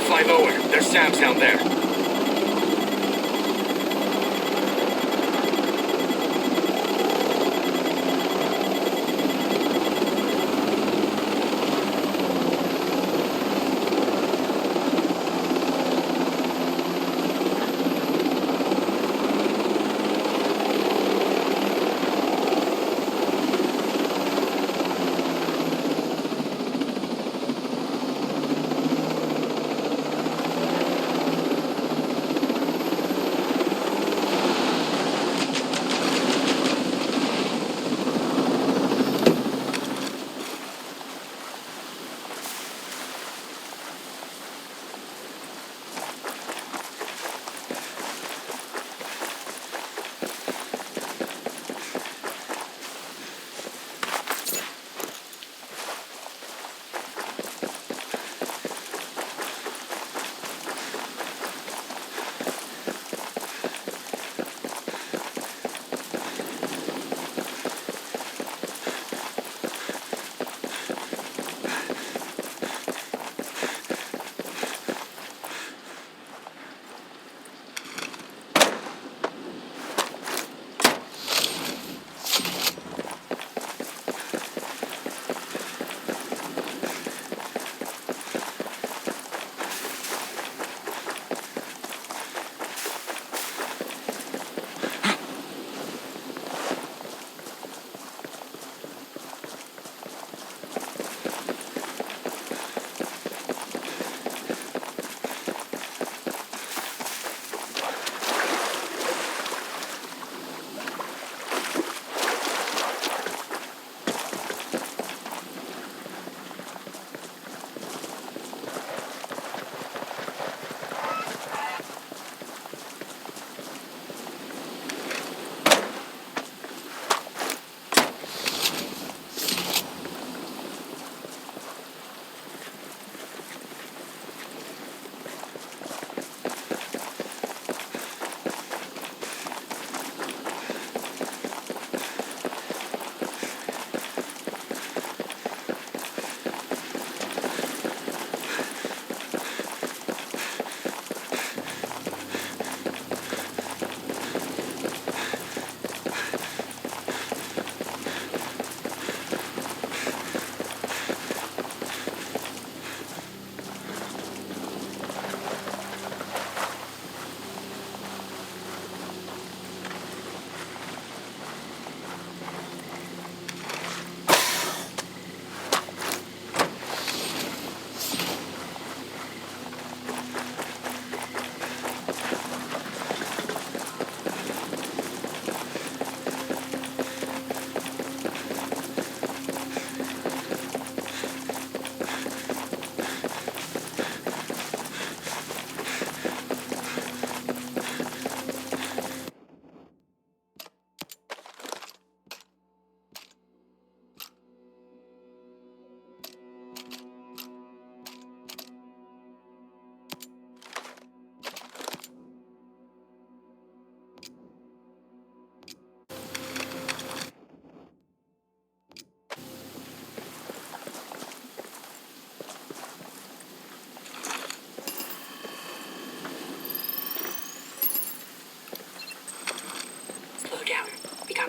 Fly lower. There's SAMs down there.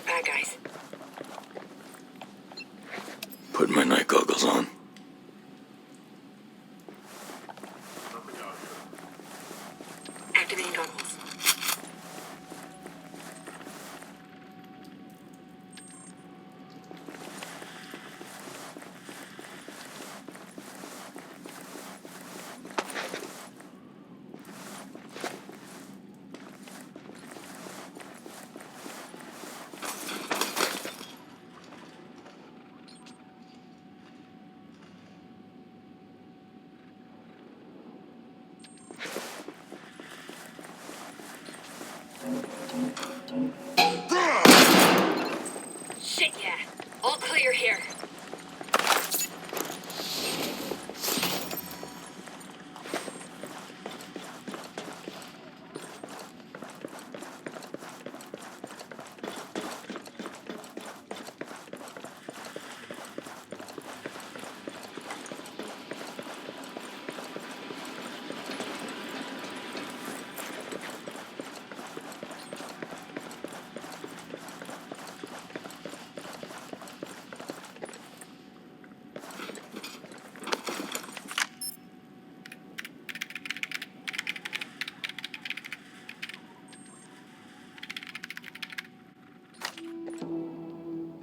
Bad guys. Put my night goggles on. Activating goggles.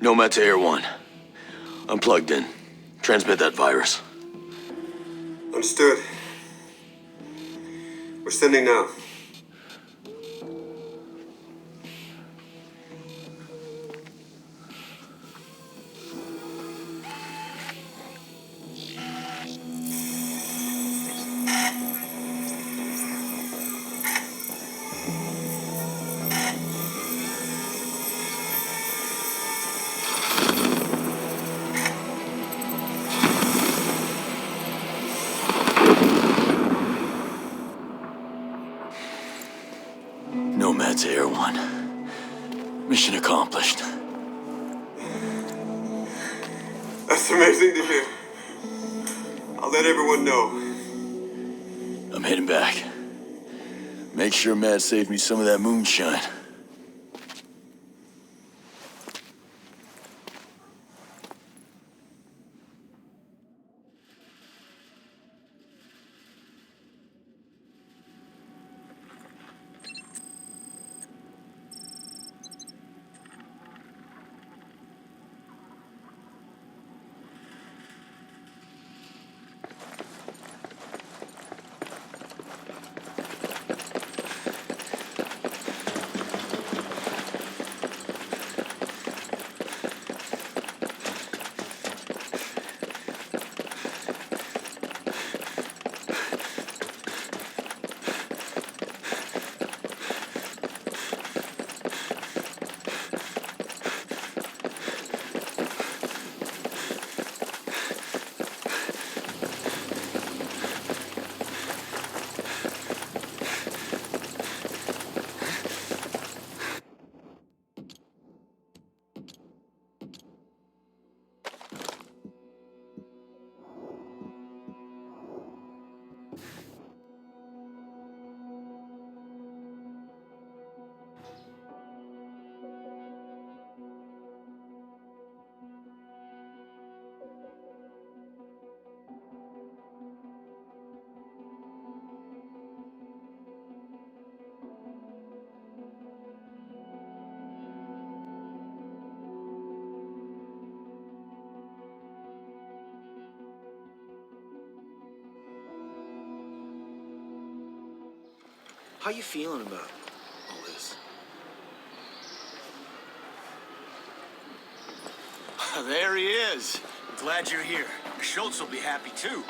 Nomad to Air 1. I'm plugged in. Transmit that virus. Understood. We're sending now. Nomad to Air 1. Mission accomplished. That's amazing to hear. I'll let everyone know. I'm heading back. Make sure Matt saved me some of that moonshine. How you feeling about all this? There he is. Glad you're here. Schultz will be happy too.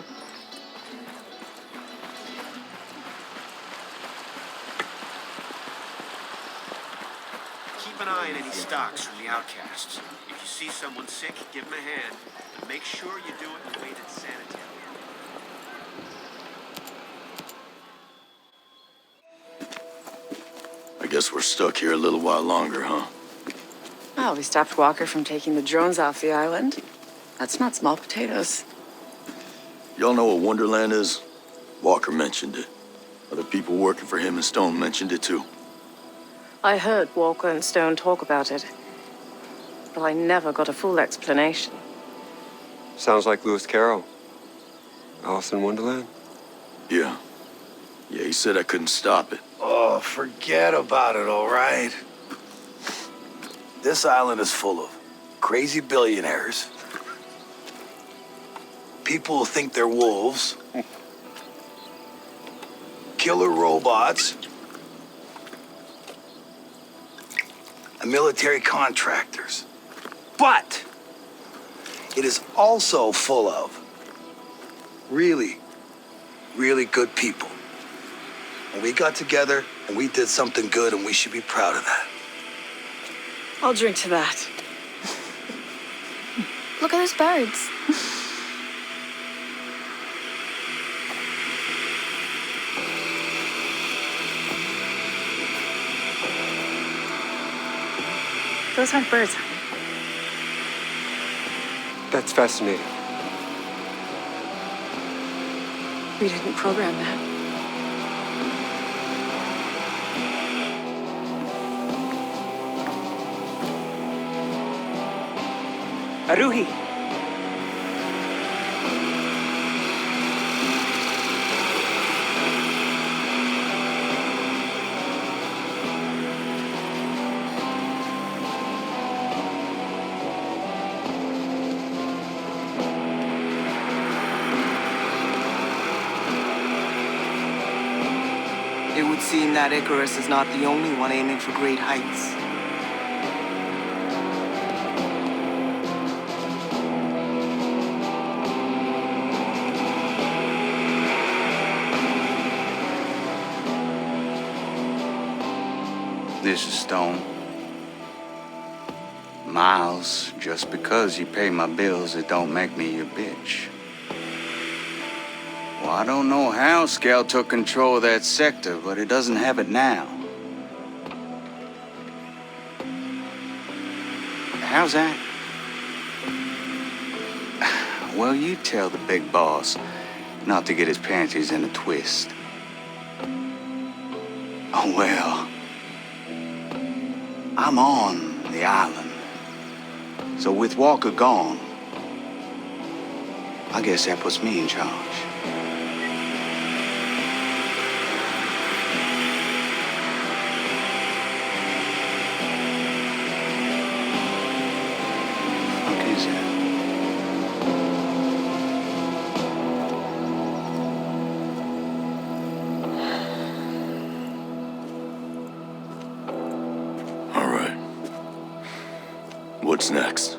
Keep an eye on any stocks from the outcasts. If you see someone sick, give them a hand. And make sure you do it in a way that's sanitary. I guess we're stuck here a little while longer, huh? Well, we stopped Walker from taking the drones off the island. That's not small potatoes. Y'all know what Wonderland is? Walker mentioned it. Other people working for him and Stone mentioned it too. I heard Walker and Stone talk about it, but I never got a full explanation. Sounds like Lewis Carroll. Alice in Wonderland? Yeah. Yeah, he said I couldn't stop it. Oh, forget about it, all right? This island is full of crazy billionaires. People who think they're wolves. Killer robots. And military contractors. But it is also full of really, really good people. And we got together and we did something good and we should be proud of that. I'll drink to that. Look at those birds. Those aren't birds. That's fascinating. We didn't program that. Aruhi! It would seem that Icarus is not the only one aiming for great heights. This is Stone. Miles, just because you pay my bills, it don't make me your bitch. Well, I don't know how Scout took control of that sector, but it doesn't have it now. How's that? Well, you tell the big boss not to get his panties in a twist. Oh, well. I'm on the island. So with Walker gone, I guess that puts me in charge. What is it? All right. What's next?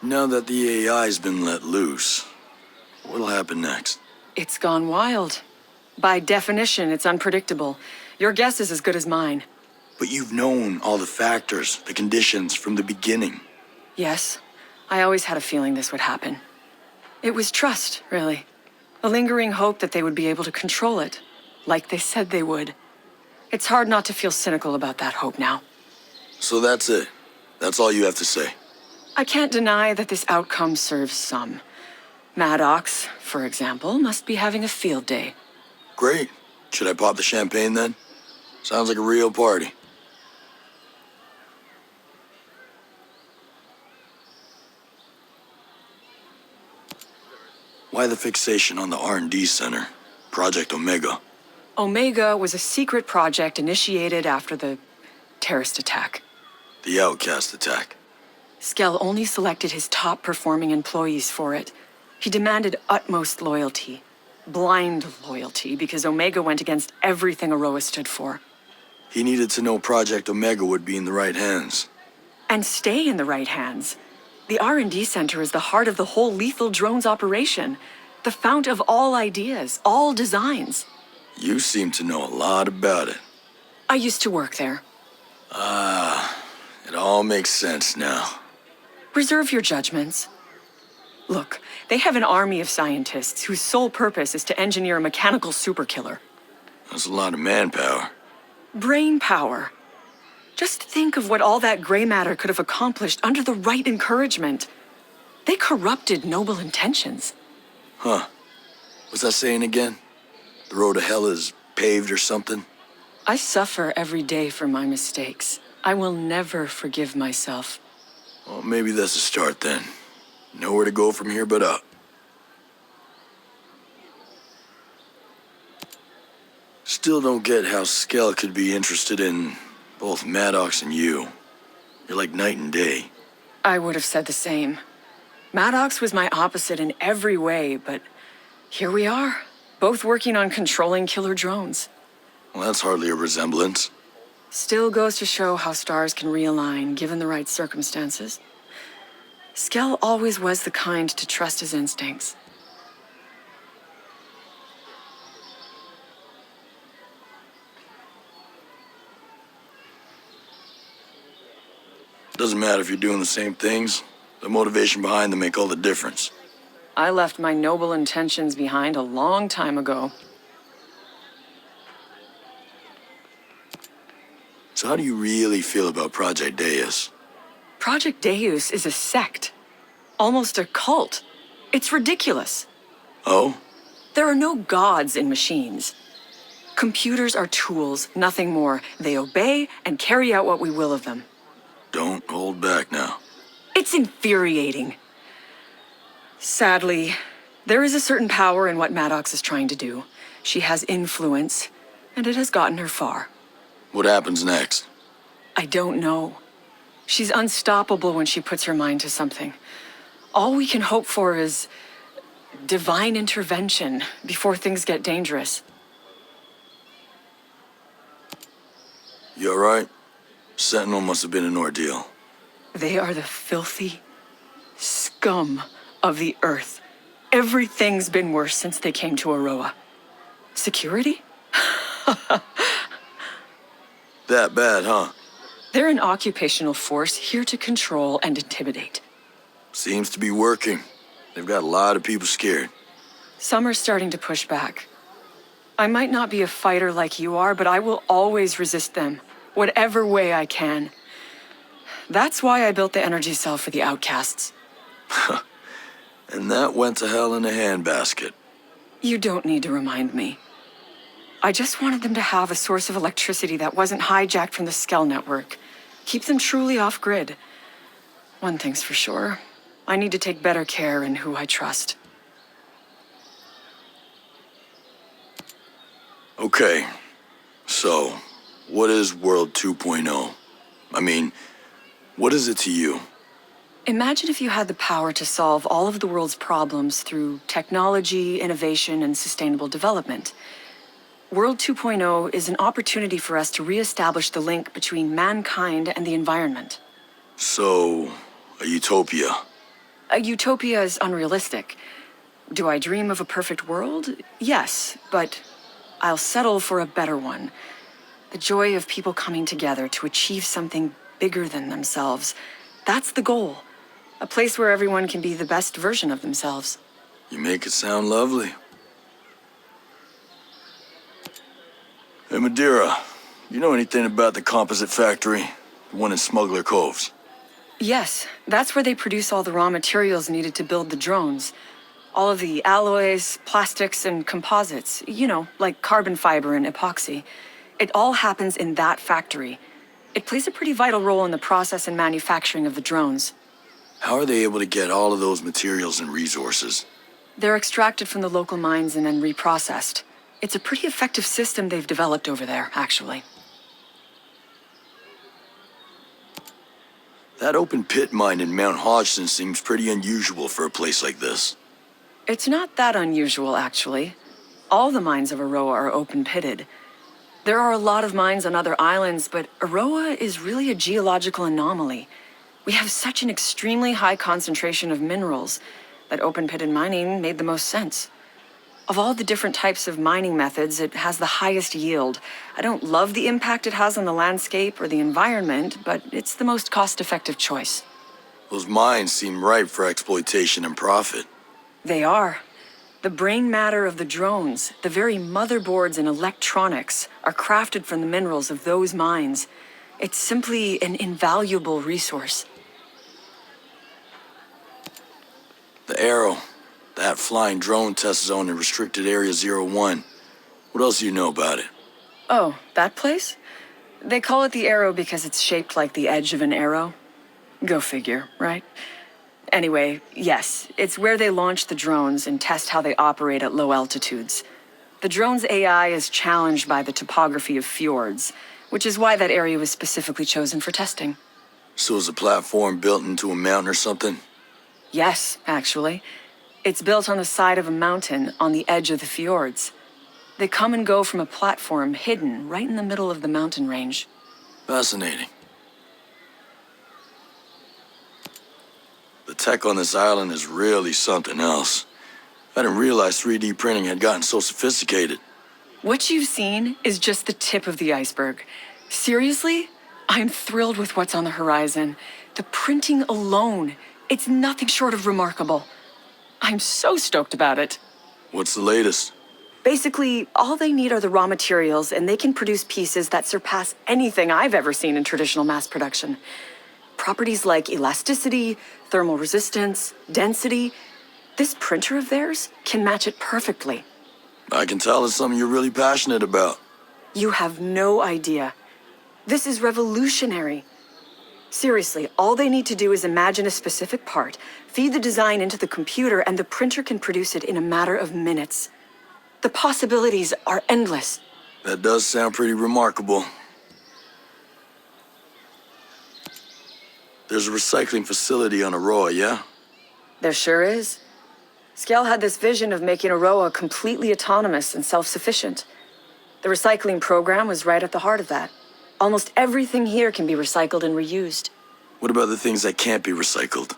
Now that the AI's been let loose, what'll happen next? It's gone wild. By definition, it's unpredictable. Your guess is as good as mine. But you've known all the factors, the conditions from the beginning. Yes, I always had a feeling this would happen. It was trust, really. A lingering hope that they would be able to control it, like they said they would. It's hard not to feel cynical about that hope now. So that's it. That's all you have to say. I can't deny that this outcome serves some. Maddox, for example, must be having a field day. Great. Should I pop the champagne then? Sounds like a real party. Why the fixation on the R&D Center? Project Omega. Omega was a secret project initiated after the terrorist attack. The Outcast attack. Skell only selected his top-performing employees for it. He demanded utmost loyalty. Blind loyalty, because Omega went against everything Aroa stood for. He needed to know Project Omega would be in the right hands. And stay in the right hands. The R&D Center is the heart of the whole lethal drones operation. The fount of all ideas, all designs. You seem to know a lot about it. I used to work there. It all makes sense now. Reserve your judgments. Look, they have an army of scientists whose sole purpose is to engineer a mechanical superkiller. That's a lot of manpower. Brain power. Just think of what all that gray matter could have accomplished under the right encouragement. They corrupted noble intentions. Huh. What's that saying again? The road to hell is paved or something? I suffer every day for my mistakes. I will never forgive myself. Well, maybe that's a start then. Nowhere to go from here but up. Still don't get how Skell could be interested in both Maddox and you. You're like night and day. I would have said the same. Maddox was my opposite in every way, but here we are, both working on controlling killer drones. Well, that's hardly a resemblance. Still goes to show how stars can realign given the right circumstances. Skell always was the kind to trust his instincts. Doesn't matter if you're doing the same things. The motivation behind them make all the difference. I left my noble intentions behind a long time ago. So how do you really feel about Project Deus? Project Deus is a sect. Almost a cult. It's ridiculous. Oh? There are no gods in machines. Computers are tools, nothing more. They obey and carry out what we will of them. Don't hold back now. It's infuriating. Sadly, there is a certain power in what Maddox is trying to do. She has influence, and it has gotten her far. What happens next? I don't know. She's unstoppable when she puts her mind to something. All we can hope for is divine intervention before things get dangerous. You alright? Sentinel must have been an ordeal. They are the filthy scum of the earth. Everything's been worse since they came to Aroa. Security? That bad, huh? They're an occupational force here to control and intimidate. Seems to be working. They've got a lot of people scared. Some are starting to push back. I might not be a fighter like you are, but I will always resist them, whatever way I can. That's why I built the energy cell for the outcasts. And that went to hell in a handbasket. You don't need to remind me. I just wanted them to have a source of electricity that wasn't hijacked from the Skell network. Keep them truly off-grid. One thing's for sure. I need to take better care in who I trust. Okay. So, what is World 2.0? I mean, what is it to you? Imagine if you had the power to solve all of the world's problems through technology, innovation, and sustainable development. World 2.0 is an opportunity for us to reestablish the link between mankind and the environment. So, a utopia. A utopia is unrealistic. Do I dream of a perfect world? Yes, but I'll settle for a better one. The joy of people coming together to achieve something bigger than themselves. That's the goal. A place where everyone can be the best version of themselves. You make it sound lovely. Hey, Madeira, you know anything about the composite factory? The one in Smuggler Coves? Yes, that's where they produce all the raw materials needed to build the drones. All of the alloys, plastics, and composites. You know, like carbon fiber and epoxy. It all happens in that factory. It plays a pretty vital role in the process and manufacturing of the drones. How are they able to get all of those materials and resources? They're extracted from the local mines and then reprocessed. It's a pretty effective system they've developed over there, actually. That open pit mine in Mount Hodgson seems pretty unusual for a place like this. It's not that unusual, actually. All the mines of Aroa are open-pitted. There are a lot of mines on other islands, but Aroa is really a geological anomaly. We have such an extremely high concentration of minerals that open-pitted mining made the most sense. Of all the different types of mining methods, it has the highest yield. I don't love the impact it has on the landscape or the environment, but it's the most cost-effective choice. Those mines seem ripe for exploitation and profit. They are. The brain matter of the drones, the very motherboards and electronics, are crafted from the minerals of those mines. It's simply an invaluable resource. The Arrow. That flying drone test zone in restricted area 01. What else do you know about it? Oh, that place? They call it the Arrow because it's shaped like the edge of an arrow. Go figure, right? Anyway, yes, it's where they launch the drones and test how they operate at low altitudes. The drone's AI is challenged by the topography of fjords, which is why that area was specifically chosen for testing. So is the platform built into a mountain or something? Yes, actually. It's built on the side of a mountain on the edge of the fjords. They come and go from a platform hidden right in the middle of the mountain range. Fascinating. The tech on this island is really something else. I didn't realize 3D printing had gotten so sophisticated. What you've seen is just the tip of the iceberg. Seriously, I'm thrilled with what's on the horizon. The printing alone, it's nothing short of remarkable. I'm so stoked about it. What's the latest? Basically, all they need are the raw materials, and they can produce pieces that surpass anything I've ever seen in traditional mass production. Properties like elasticity, thermal resistance, density. This printer of theirs can match it perfectly. I can tell it's something you're really passionate about. You have no idea. This is revolutionary. Seriously, all they need to do is imagine a specific part, feed the design into the computer, and the printer can produce it in a matter of minutes. The possibilities are endless. That does sound pretty remarkable. There's a recycling facility on Aroa, yeah? There sure is. Skell had this vision of making Aroa completely autonomous and self-sufficient. The recycling program was right at the heart of that. Almost everything here can be recycled and reused. What about the things that can't be recycled?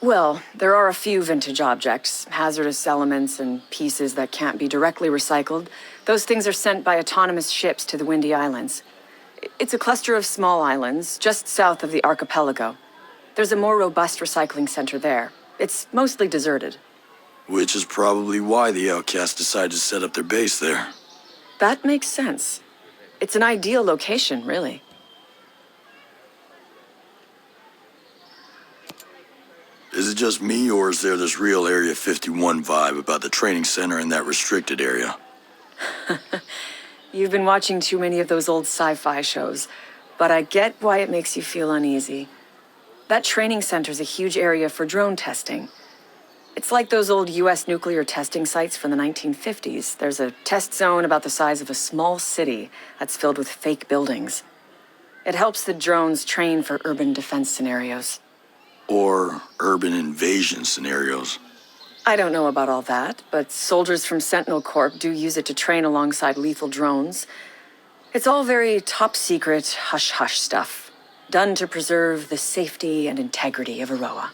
Well, there are a few vintage objects, hazardous elements and pieces that can't be directly recycled. Those things are sent by autonomous ships to the Windy Islands. It's a cluster of small islands, just south of the archipelago. There's a more robust recycling center there. It's mostly deserted. Which is probably why the outcasts decided to set up their base there. That makes sense. It's an ideal location, really. Is it just me, or is there this real Area 51 vibe about the training center in that restricted area? You've been watching too many of those old sci-fi shows, but I get why it makes you feel uneasy. That training center's a huge area for drone testing. It's like those old US nuclear testing sites from the 1950s. There's a test zone about the size of a small city that's filled with fake buildings. It helps the drones train for urban defense scenarios. Or urban invasion scenarios? I don't know about all that, but soldiers from Sentinel Corp do use it to train alongside lethal drones. It's all very top secret, hush-hush stuff, done to preserve the safety and integrity of Aroa.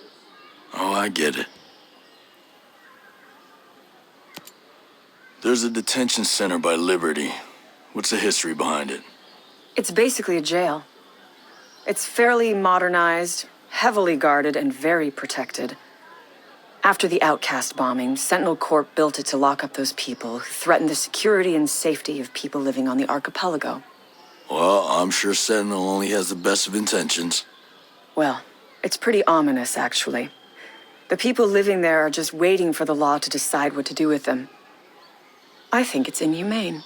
Oh, I get it. There's a detention center by Liberty. What's the history behind it? It's basically a jail. It's fairly modernized, heavily guarded, and very protected. After the Outcast bombing, Sentinel Corp built it to lock up those people who threatened the security and safety of people living on the archipelago. Well, I'm sure Sentinel only has the best of intentions. Well, it's pretty ominous, actually. The people living there are just waiting for the law to decide what to do with them. I think it's inhumane.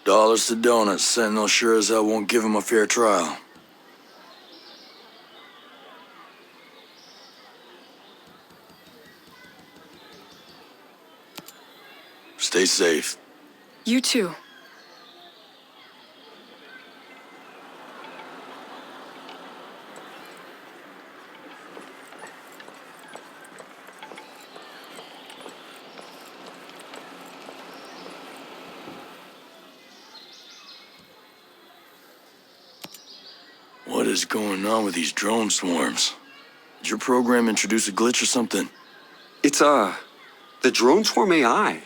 Dollars to donuts, Sentinel sure as hell won't give him a fair trial. Stay safe. You too. What is going on with these drone swarms? Did your program introduce a glitch or something? It's, the drone swarm AI.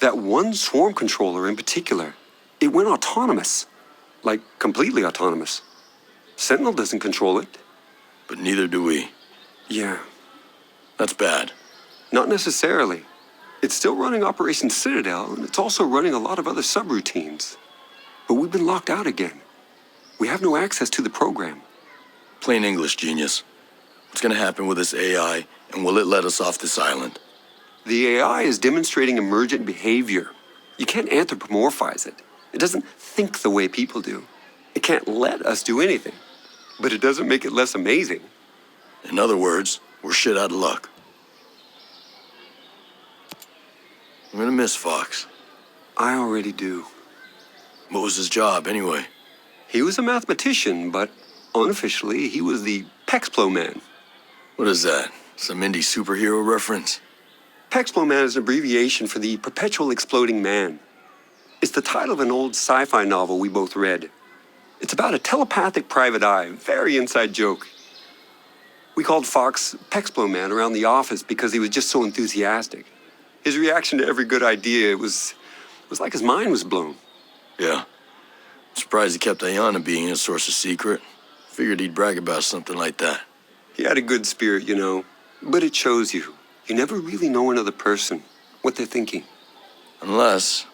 That one swarm controller in particular, it went autonomous. Like, completely autonomous. Sentinel doesn't control it. But neither do we. Yeah, That's bad. not necessarily. It's still running Operation Citadel, and it's also running a lot of other subroutines. But we've been locked out again. We have no access to the program. Plain English, genius. What's gonna happen with this AI, and will it let us off this island? The AI is demonstrating emergent behavior. You can't anthropomorphize it. It doesn't think the way people do. It can't let us do anything. But it doesn't make it less amazing. In other words, we're shit out of luck. I'm gonna miss Fox. I already do. What was his job, anyway? He was a mathematician, but unofficially, he was the Pexplo Man. What is that? Some indie superhero reference? Pexplo Man is an abbreviation for the Perpetual Exploding Man. It's the title of an old sci-fi novel we both read. It's about a telepathic private eye, very inside joke. We called Fox Pexplo Man around the office because he was just so enthusiastic. His reaction to every good idea was like his mind was blown. Yeah. Surprised he kept Ayana being a source of secret. Figured he'd brag about something like that. He had a good spirit, you know, but it shows you. You never really know another person, what they're thinking. Unless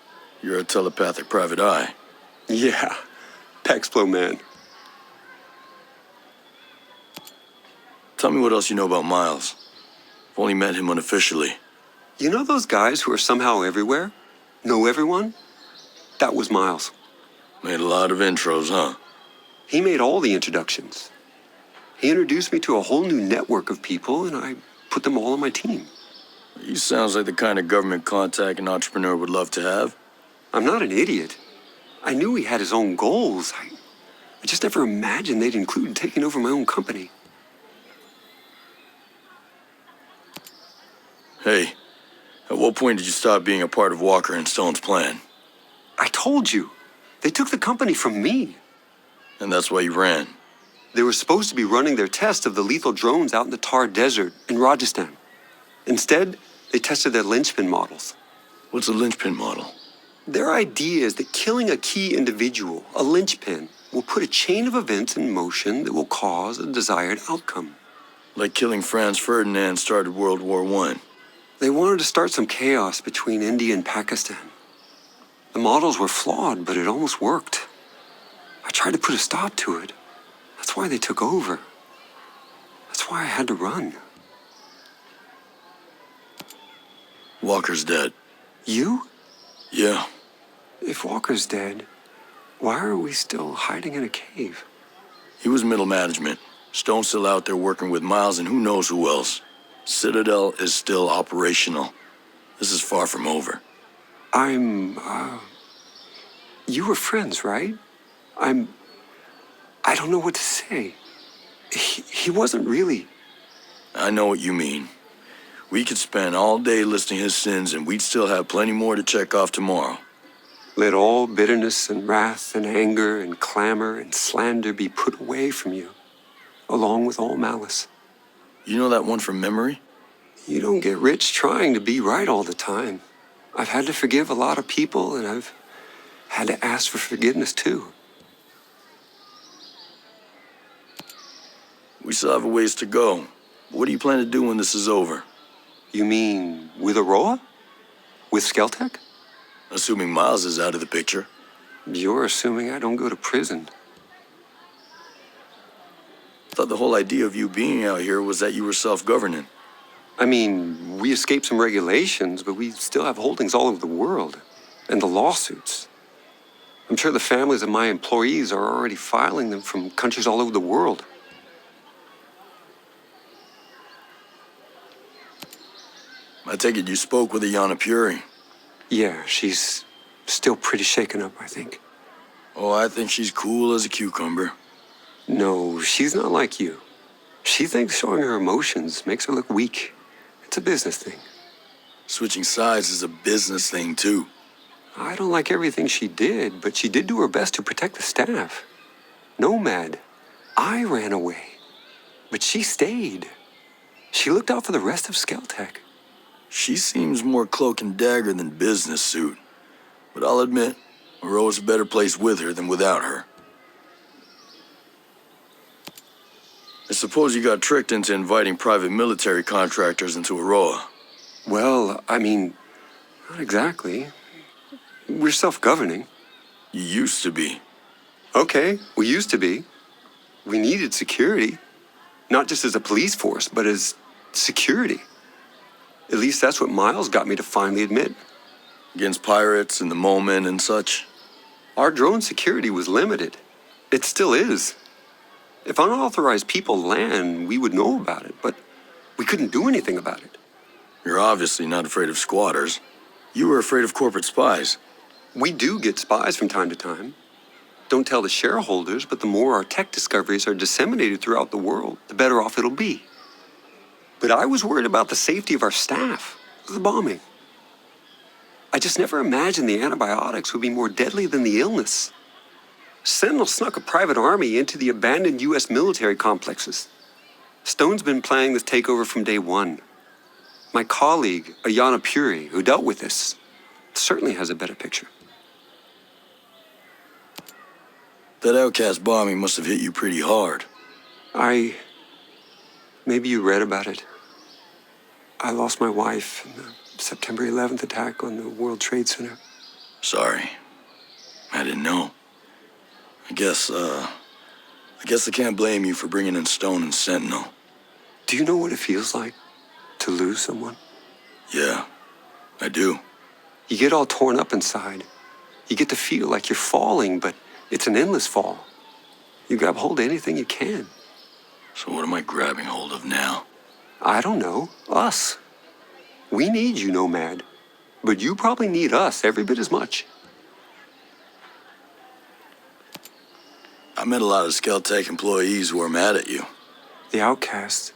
you're a telepathic private eye. Yeah, Pexplo Man. Tell me what else you know about Miles. I've only met him unofficially. You know those guys who are somehow everywhere? Know everyone? That was Miles. Made a lot of intros, huh? He made all the introductions. He introduced me to a whole new network of people, and I put them all on my team. He sounds like the kind of government contact an entrepreneur would love to have. I'm not an idiot. I knew he had his own goals. I just never imagined they'd include taking over my own company. Hey, at what point did you stop being a part of Walker and Stone's plan? I told you. They took the company from me. And that's why you ran. They were supposed to be running their test of the lethal drones out in the Thar Desert in Rajasthan. Instead, they tested their linchpin models. What's a linchpin model? Their idea is that killing a key individual, a linchpin, will put a chain of events in motion that will cause a desired outcome. Like killing Franz Ferdinand started World War I. They wanted to start some chaos between India and Pakistan. The models were flawed, but it almost worked. I tried to put a stop to it. That's why they took over. That's why I had to run. Walker's dead. You? Yeah. If Walker's dead, why are we still hiding in a cave? He was middle management. Stone's still out there working with Miles and who knows who else. Citadel is still operational. This is far from over. You were friends, right? I don't know what to say. He wasn't really. I know what you mean. We could spend all day listing his sins and we'd still have plenty more to check off tomorrow. Let all bitterness and wrath and anger and clamor and slander be put away from you, along with all malice. You know that one from memory? You don't get rich trying to be right all the time. I've had to forgive a lot of people, and I've had to ask for forgiveness too. We still have a ways to go. What do you plan to do when this is over? You mean with Aroa? With Skeltec? Assuming Miles is out of the picture. You're assuming I don't go to prison. I thought the whole idea of you being out here was that you were self-governing. I mean, we escaped some regulations, but we still have holdings all over the world. And the lawsuits. I'm sure the families of my employees are already filing them from countries all over the world. I take it you spoke with Ayana Puri. Yeah, she's still pretty shaken up, I think. Oh, I think she's cool as a cucumber. No, she's not like you. She thinks showing her emotions makes her look weak. It's a business thing. Switching sides is a business thing, too. I don't like everything she did, but she did do her best to protect the staff. Nomad. I ran away, but she stayed. She looked out for the rest of Skeltec. She seems more cloak and dagger than business suit. But I'll admit, Aurora's a better place with her than without her. I suppose you got tricked into inviting private military contractors into Aurora. Well, I mean, not exactly. We're self-governing. You used to be. Okay, we used to be. We needed security. Not just as a police force, but as security. At least that's what Miles got me to finally admit. Against pirates in the moment and such. Our drone security was limited. It still is. If unauthorized people land, we would know about it, but we couldn't do anything about it. You're obviously not afraid of squatters. You were afraid of corporate spies. We do get spies from time to time. Don't tell the shareholders, but the more our tech discoveries are disseminated throughout the world, the better off it'll be. But I was worried about the safety of our staff, the bombing. I just never imagined the antibiotics would be more deadly than the illness. Sentinel snuck a private army into the abandoned U.S. military complexes. Stone's been planning this takeover from day one. My colleague, Ayana Puri, who dealt with this, certainly has a better picture. That outcast bombing must have hit you pretty hard. Maybe you read about it. I lost my wife in the September 11th attack on the World Trade Center. Sorry. I didn't know. I guess I can't blame you for bringing in Stone and Sentinel. Do you know what it feels like to lose someone? Yeah, I do. You get all torn up inside. You get to feel like you're falling, but it's an endless fall. You grab hold of anything you can. So what am I grabbing hold of now? I don't know. Us. We need you, Nomad. But you probably need us every bit as much. I met a lot of Skeltech employees who are mad at you. The outcasts.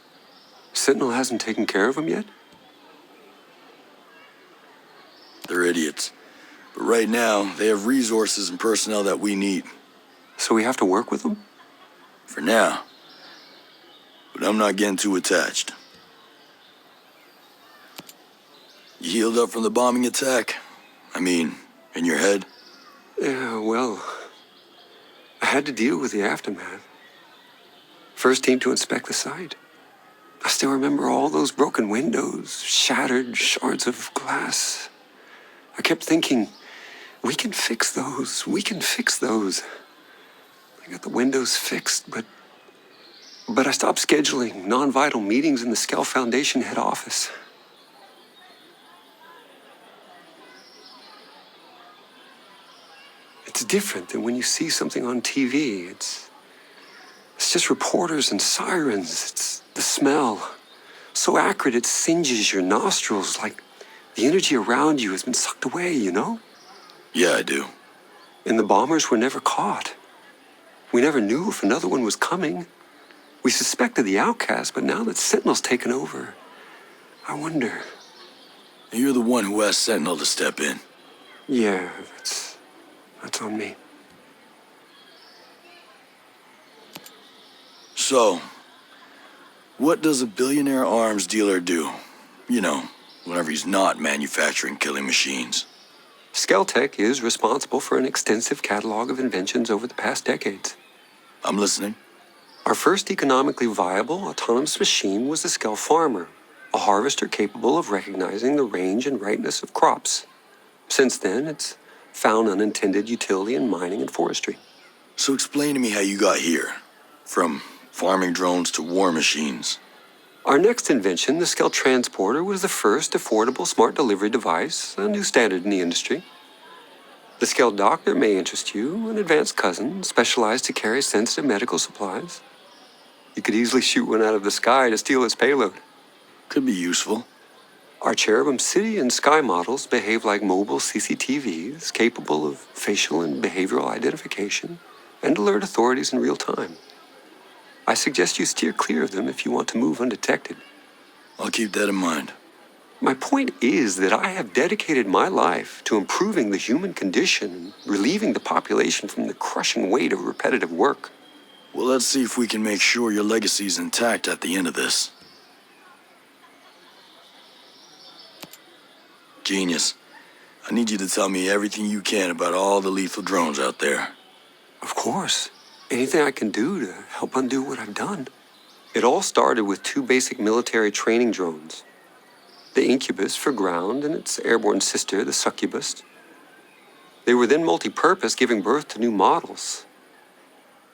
Sentinel hasn't taken care of them yet? They're idiots. But right now, they have resources and personnel that we need. So we have to work with them? For now. But I'm not getting too attached. You healed up from the bombing attack? I mean, in your head? Yeah, well, I had to deal with the aftermath. First team to inspect the site. I still remember all those broken windows, shattered shards of glass. I kept thinking, we can fix those. We can fix those. I got the windows fixed, but I stopped scheduling non-vital meetings in the Skell Foundation head office. It's different than when you see something on TV. It's just reporters and sirens. It's the smell. So acrid it singes your nostrils, like the energy around you has been sucked away, you know? Yeah, I do. And the bombers were never caught. We never knew if another one was coming. We suspected the outcast, but now that Sentinel's taken over, I wonder. And you're the one who asked Sentinel to step in. Yeah, that's on me. So, what does a billionaire arms dealer do? You know, whenever he's not manufacturing killing machines. Skeltech is responsible for an extensive catalog of inventions over the past decades. I'm listening. Our first economically viable autonomous machine was the Skell Farmer, a harvester capable of recognizing the range and ripeness of crops. Since then, it's found unintended utility in mining and forestry. So explain to me how you got here. From farming drones to war machines. Our next invention, the Skell Transporter, was the first affordable smart delivery device, a new standard in the industry. The Skell Doctor may interest you, an advanced cousin specialized to carry sensitive medical supplies. You could easily shoot one out of the sky to steal its payload. Could be useful. Our Cherubim City and Sky models behave like mobile CCTVs, capable of facial and behavioral identification, and alert authorities in real time. I suggest you steer clear of them if you want to move undetected. I'll keep that in mind. My point is that I have dedicated my life to improving the human condition and relieving the population from the crushing weight of repetitive work. Well, let's see if we can make sure your legacy's intact at the end of this. Genius. I need you to tell me everything you can about all the lethal drones out there. Of course. Anything I can do to help undo what I've done. It all started with two basic military training drones. The Incubus for ground and its airborne sister, the Succubus. They were then multi-purpose, giving birth to new models.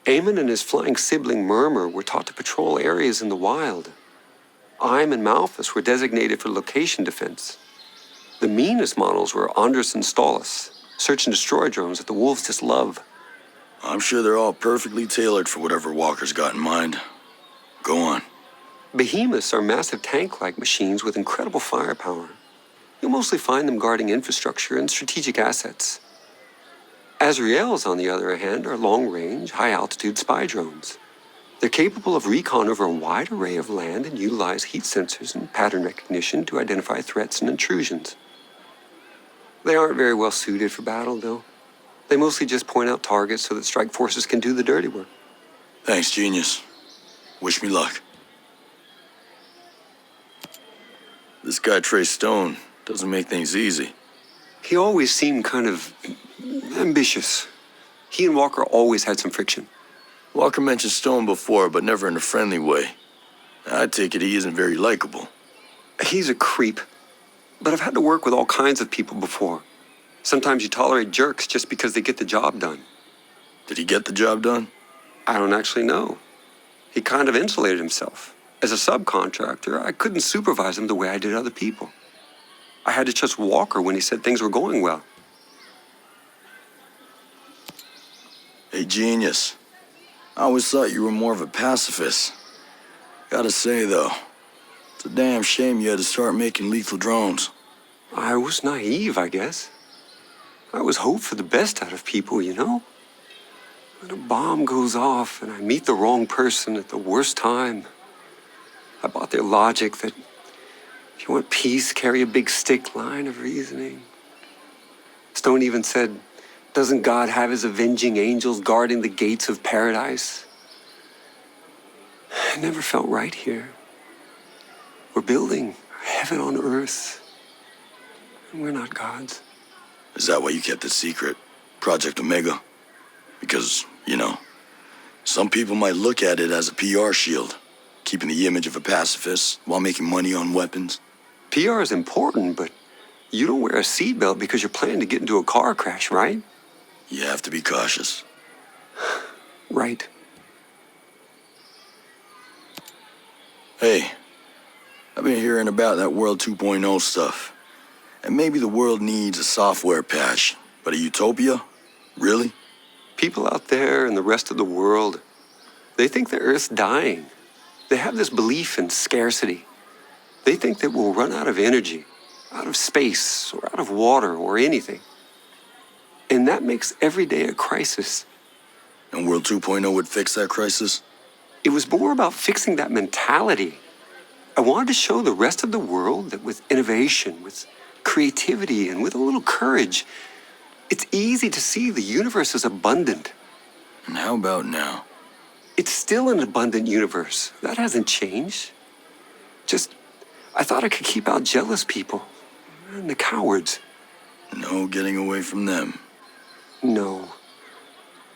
Eamon and his flying sibling Murmur were taught to patrol areas in the wild. Ime and Malthus were designated for location defense. The meanest models were Andres and Stalis, search and destroy drones that the wolves just love. I'm sure they're all perfectly tailored for whatever Walker's got in mind. Go on. Behemoths are massive tank-like machines with incredible firepower. You'll mostly find them guarding infrastructure and strategic assets. Azraels, on the other hand, are long-range, high-altitude spy drones. They're capable of recon over a wide array of land and utilize heat sensors and pattern recognition to identify threats and intrusions. They aren't very well suited for battle, though. They mostly just point out targets so that strike forces can do the dirty work. Thanks, Genius. Wish me luck. This guy Trey Stone doesn't make things easy. He always seemed kind of ambitious. He and Walker always had some friction. Walker mentioned Stone before, but never in a friendly way. I take it he isn't very likable. He's a creep. But I've had to work with all kinds of people before. Sometimes you tolerate jerks just because they get the job done. Did he get the job done? I don't actually know. He kind of insulated himself. As a subcontractor, I couldn't supervise him the way I did other people. I had to trust Walker when he said things were going well. Hey, Genius. I always thought you were more of a pacifist. Gotta say, though, it's a damn shame you had to start making lethal drones. I was naive, I guess. I always hoped for the best out of people, you know? When a bomb goes off and I meet the wrong person at the worst time, I bought their logic that if you want peace, carry a big stick line of reasoning. Stone even said, doesn't God have his avenging angels guarding the gates of paradise? It never felt right here. We're building heaven on earth, and we're not gods. Is that why you kept it secret? Project Omega? Because, some people might look at it as a PR shield, keeping the image of a pacifist while making money on weapons. PR is important, but you don't wear a seatbelt because you're planning to get into a car crash, right? You have to be cautious. Right. Hey, I've been hearing about that World 2.0 stuff. And maybe the world needs a software patch, but a utopia? Really? People out there in the rest of the world, they think the Earth's dying. They have this belief in scarcity. They think that we'll run out of energy, out of space, or out of water, or anything. And that makes every day a crisis. And World 2.0 would fix that crisis? It was more about fixing that mentality. I wanted to show the rest of the world that with innovation, with creativity, and with a little courage, it's easy to see the universe is abundant. And how about now? It's still an abundant universe. That hasn't changed. Just, I thought I could keep out jealous people and the cowards. No getting away from them. No.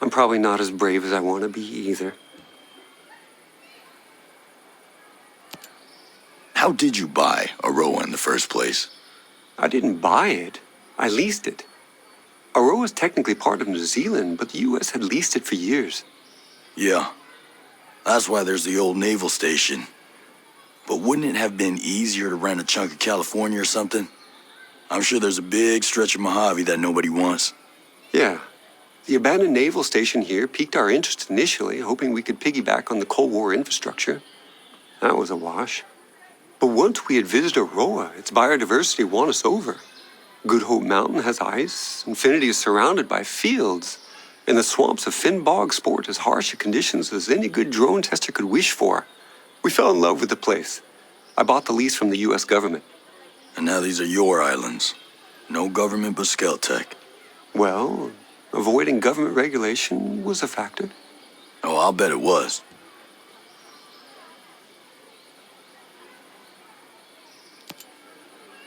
I'm probably not as brave as I want to be either. How did you buy Aroa in the first place? I didn't buy it. I leased it. Aroa is technically part of New Zealand, but the U.S. had leased it for years. Yeah. That's why there's the old naval station. But wouldn't it have been easier to rent a chunk of California or something? I'm sure there's a big stretch of Mojave that nobody wants. Yeah. The abandoned naval station here piqued our interest initially, hoping we could piggyback on the Cold War infrastructure. That was a wash. But once we had visited Aroa, its biodiversity won us over. Good Hope Mountain has ice, Infinity is surrounded by fields, and the swamps of Finn Bog sport as harsh a conditions as any good drone tester could wish for. We fell in love with the place. I bought the lease from the U.S. government. And now these are your islands. No government but Skeltech. Well, avoiding government regulation was a factor. Oh, I'll bet it was.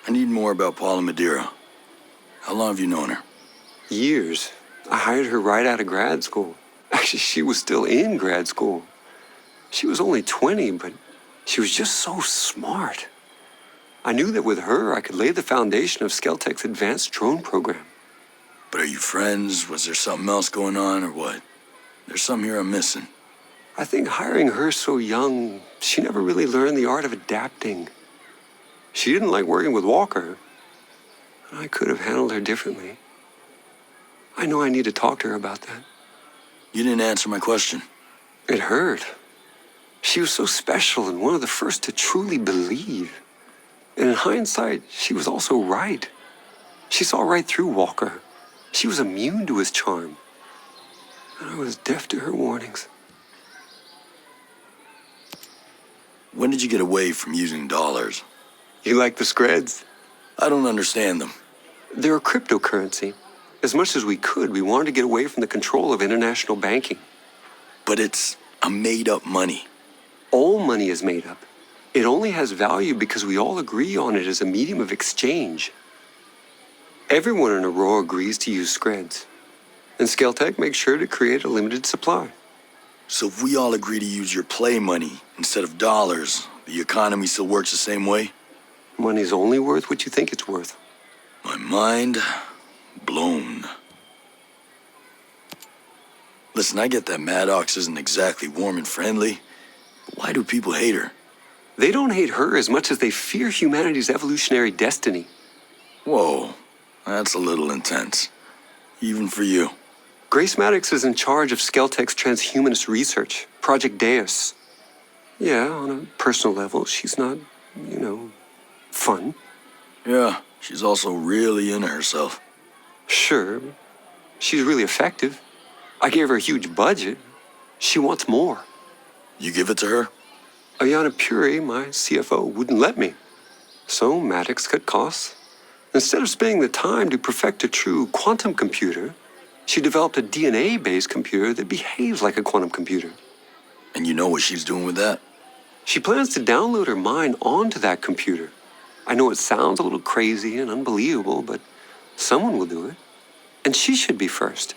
I need more about Paula Madeira. How long have you known her? Years. I hired her right out of grad school. Actually, she was still in grad school. She was only 20, but she was just so smart. I knew that with her, I could lay the foundation of Skeltech's advanced drone program. But are you friends? Was there something else going on, or what? There's something here I'm missing. I think hiring her so young, she never really learned the art of adapting. She didn't like working with Walker. I could have handled her differently. I know I need to talk to her about that. You didn't answer my question. It hurt. She was so special and one of the first to truly believe. And in hindsight, she was also right. She saw right through Walker. She was immune to his charm. And I was deaf to her warnings. When did you get away from using dollars? You like the Screds? I don't understand them. They're a cryptocurrency. As much as we could, we wanted to get away from the control of international banking. But it's a made-up money. All money is made up. It only has value because we all agree on it as a medium of exchange. Everyone in Aurora agrees to use Screds. And Skeltech makes sure to create a limited supply. So if we all agree to use your play money instead of dollars, the economy still works the same way? Money's only worth what you think it's worth. My mind blown. Listen, I get that Maddox isn't exactly warm and friendly, but why do people hate her? They don't hate her as much as they fear humanity's evolutionary destiny. Whoa, that's a little intense. Even for you. Grace Maddox is in charge of Skeltech's transhumanist research, Project Deus. Yeah, on a personal level, she's not, fun. Yeah, she's also really into herself. Sure, she's really effective. I gave her a huge budget. She wants more. You give it to her? Ayana Puri, my CFO, wouldn't let me. So Maddox cut costs. Instead of spending the time to perfect a true quantum computer, she developed a DNA-based computer that behaves like a quantum computer. And you know what she's doing with that? She plans to download her mind onto that computer. I know it sounds a little crazy and unbelievable, but someone will do it. And she should be first.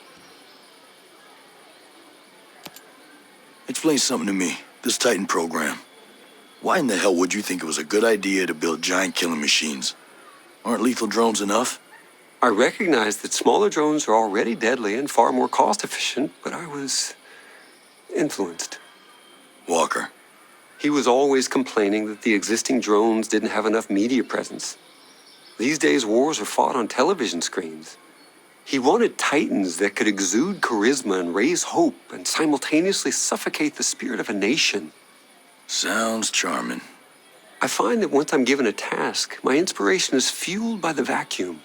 Explain something to me, this Titan program. Why in the hell would you think it was a good idea to build giant killing machines? Aren't lethal drones enough? I recognize that smaller drones are already deadly and far more cost-efficient, but I was influenced. Walker. He was always complaining that the existing drones didn't have enough media presence. These days, wars are fought on television screens. He wanted titans that could exude charisma and raise hope and simultaneously suffocate the spirit of a nation. Sounds charming. I find that once I'm given a task, my inspiration is fueled by the vacuum.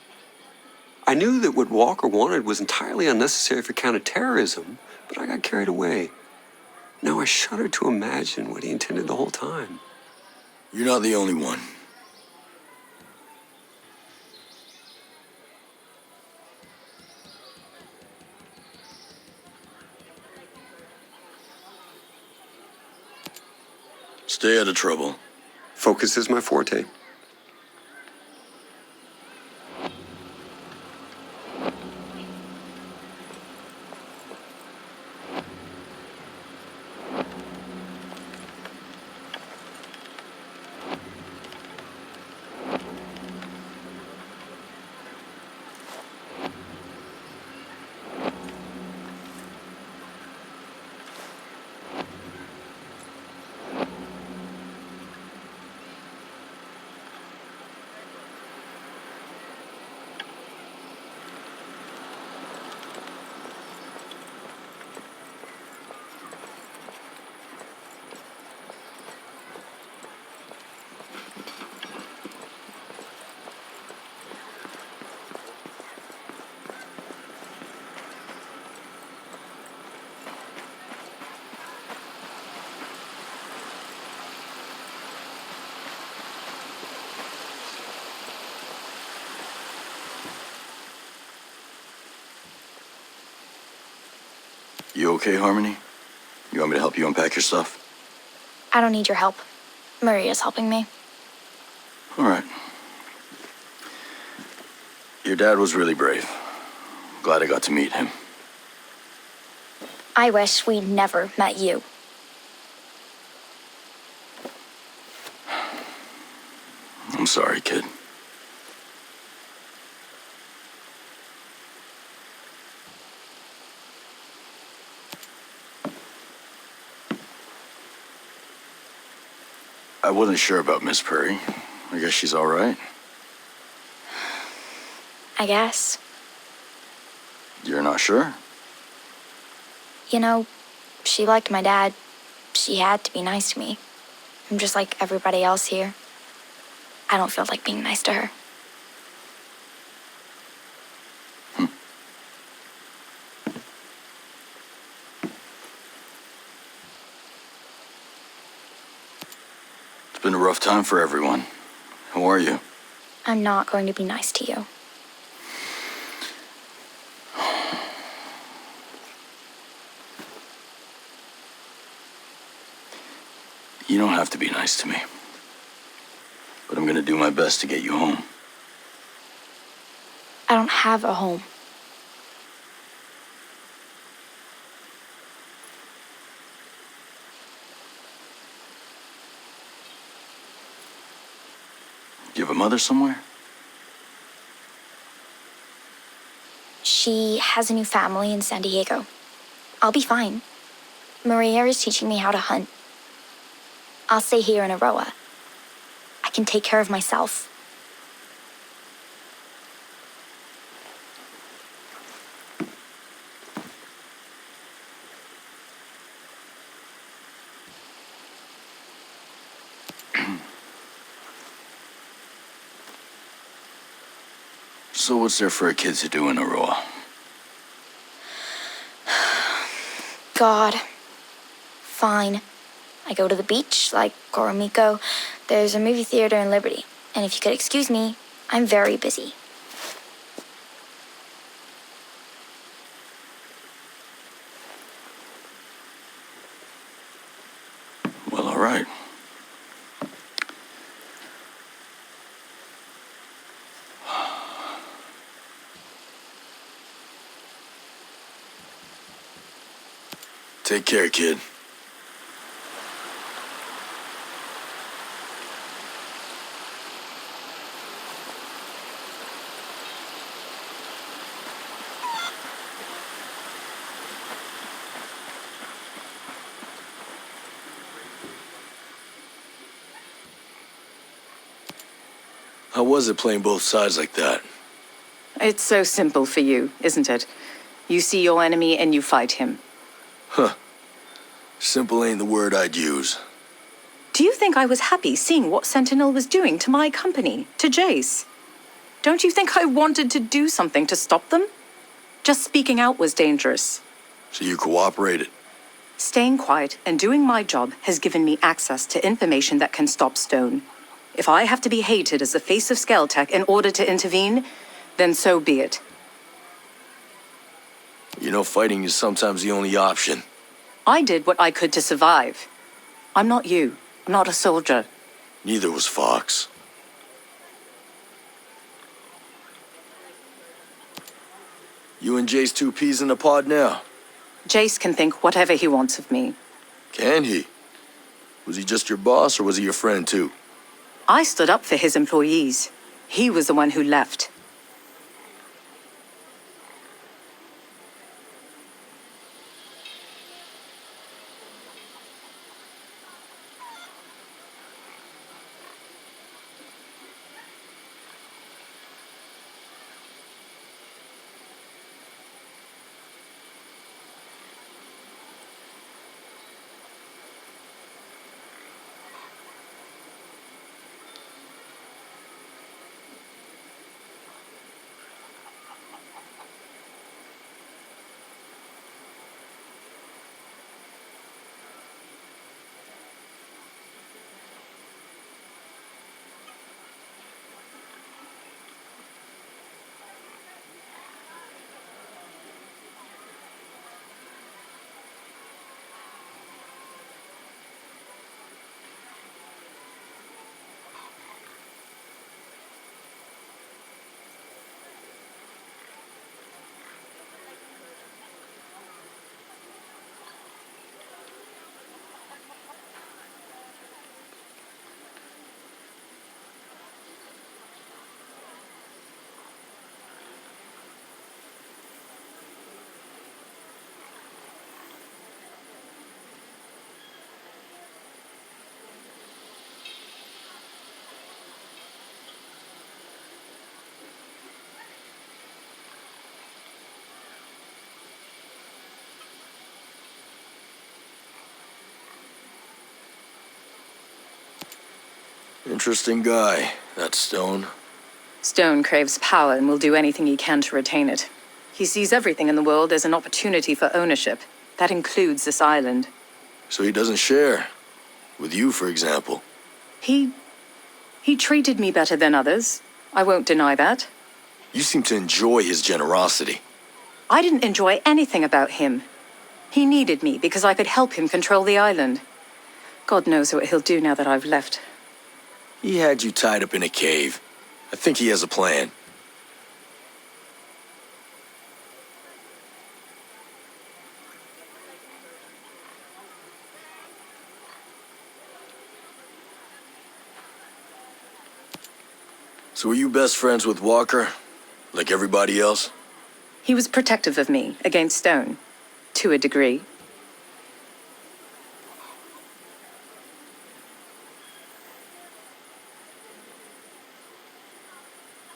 I knew that what Walker wanted was entirely unnecessary for counterterrorism, but I got carried away. Now I shudder to imagine what he intended the whole time. You're not the only one. Stay out of trouble. Focus is my forte. You okay, Harmony? You want me to help you unpack your stuff? I don't need your help. Maria's helping me. All right. Your dad was really brave. Glad I got to meet him. I wish we'd never met you. I'm sorry, kid. I wasn't sure about Miss Prairie. I guess she's all right. I guess. You're not sure? You know, she liked my dad. She had to be nice to me. I'm just like everybody else here. I don't feel like being nice to her. It's been a rough time for everyone. How are you? I'm not going to be nice to you. You don't have to be nice to me. But I'm gonna do my best to get you home. I don't have a home. Do you have a mother somewhere? She has a new family in San Diego. I'll be fine. Maria is teaching me how to hunt. I'll stay here in Aroa. I can take care of myself. So what's there for a kid to do in Aroa? God. Fine. I go to the beach, like Koromiko. There's a movie theater in Liberty. And if you could excuse me, I'm very busy. Well, all right. Take care, kid. How was it playing both sides like that? It's so simple for you, isn't it? You see your enemy and you fight him. Huh. Simple ain't the word I'd use. Do you think I was happy seeing what Sentinel was doing to my company, to Jace? Don't you think I wanted to do something to stop them? Just speaking out was dangerous. So you cooperated? Staying quiet and doing my job has given me access to information that can stop Stone. If I have to be hated as the face of Skeltech in order to intervene, then so be it. You know, fighting is sometimes the only option. I did what I could to survive. I'm not you. I'm not a soldier. Neither was Fox. You and Jay's two peas in a pod now. Jace can think whatever he wants of me. Can he? Was he just your boss or was he your friend too? I stood up for his employees. He was the one who left. Interesting guy, that Stone. Stone craves power and will do anything he can to retain it. He sees everything in the world as an opportunity for ownership. That includes this island. So he doesn't share. With you, for example. He treated me better than others. I won't deny that. You seem to enjoy his generosity. I didn't enjoy anything about him. He needed me because I could help him control the island. God knows what he'll do now that I've left. He had you tied up in a cave. I think he has a plan. So were you best friends with Walker? Like everybody else? He was protective of me against Stone. To a degree.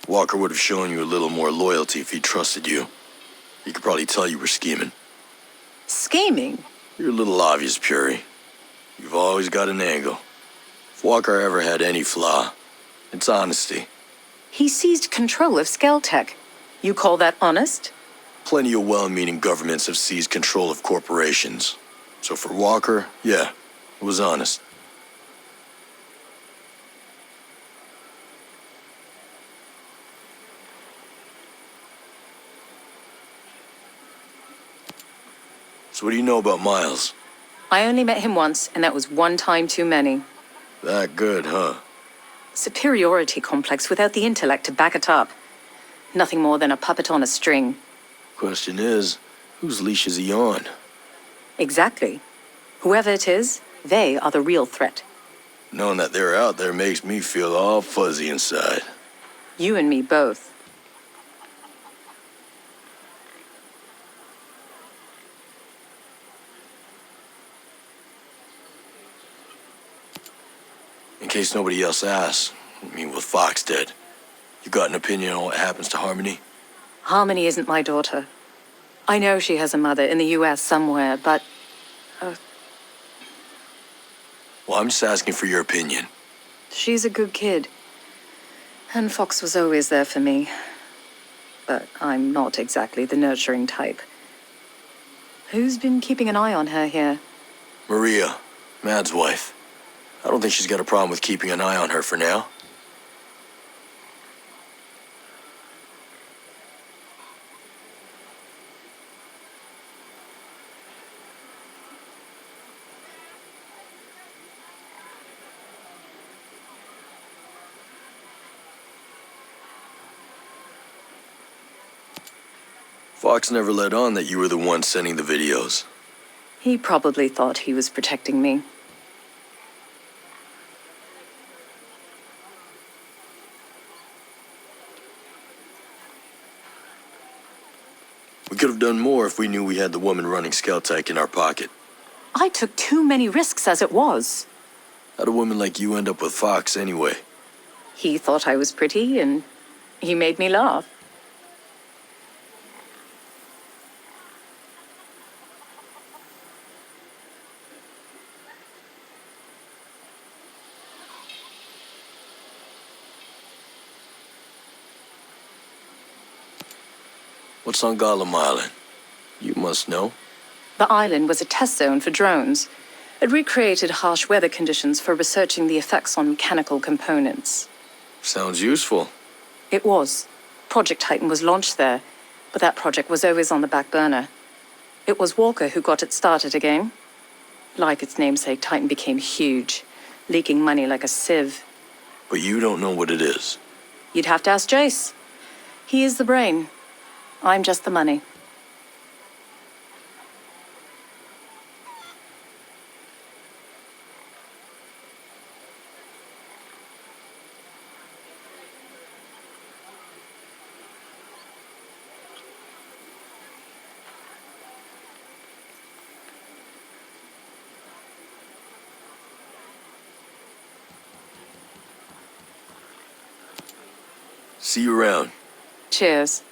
Walker would have shown you a little more loyalty if he trusted you. He could probably tell you were scheming. Scheming? You're a little obvious, Puri. You've always got an angle. If Walker ever had any flaw, it's honesty. He seized control of Skeltech. You call that honest? Plenty of well-meaning governments have seized control of corporations. So for Walker, yeah, it was honest. So what do you know about Miles? I only met him once, and that was one time too many. That good, huh? Superiority complex without the intellect to back it up. Nothing more than a puppet on a string. Question is, whose leash is he on? Exactly. Whoever it is, they are the real threat. Knowing that they're out there makes me feel all fuzzy inside. You and me both. In case nobody else asks, with Fox dead, you got an opinion on what happens to Harmony? Harmony isn't my daughter. I know she has a mother in the US somewhere, but... Well, I'm just asking for your opinion. she's a good kid. And Fox was always there for me. But I'm not exactly the nurturing type. Who's been keeping an eye on her here? Maria, Mad's wife. I don't think she's got a problem with keeping an eye on her for now. Fox never let on that you were the one sending the videos. He probably thought he was protecting me. We could have done more if we knew we had the woman running Skeltech in our pocket. I took too many risks as it was. How'd a woman like you end up with Fox anyway? He thought I was pretty, and he made me laugh. What's on Gollum Island? You must know. The island was a test zone for drones. It recreated harsh weather conditions for researching the effects on mechanical components. Sounds useful. It was. Project Titan was launched there, but that project was always on the back burner. It was Walker who got it started again. Like its namesake, Titan became huge, leaking money like a sieve. But you don't know what it is. You'd have to ask Jace. He is the brain. I'm just the money. See you around. Cheers.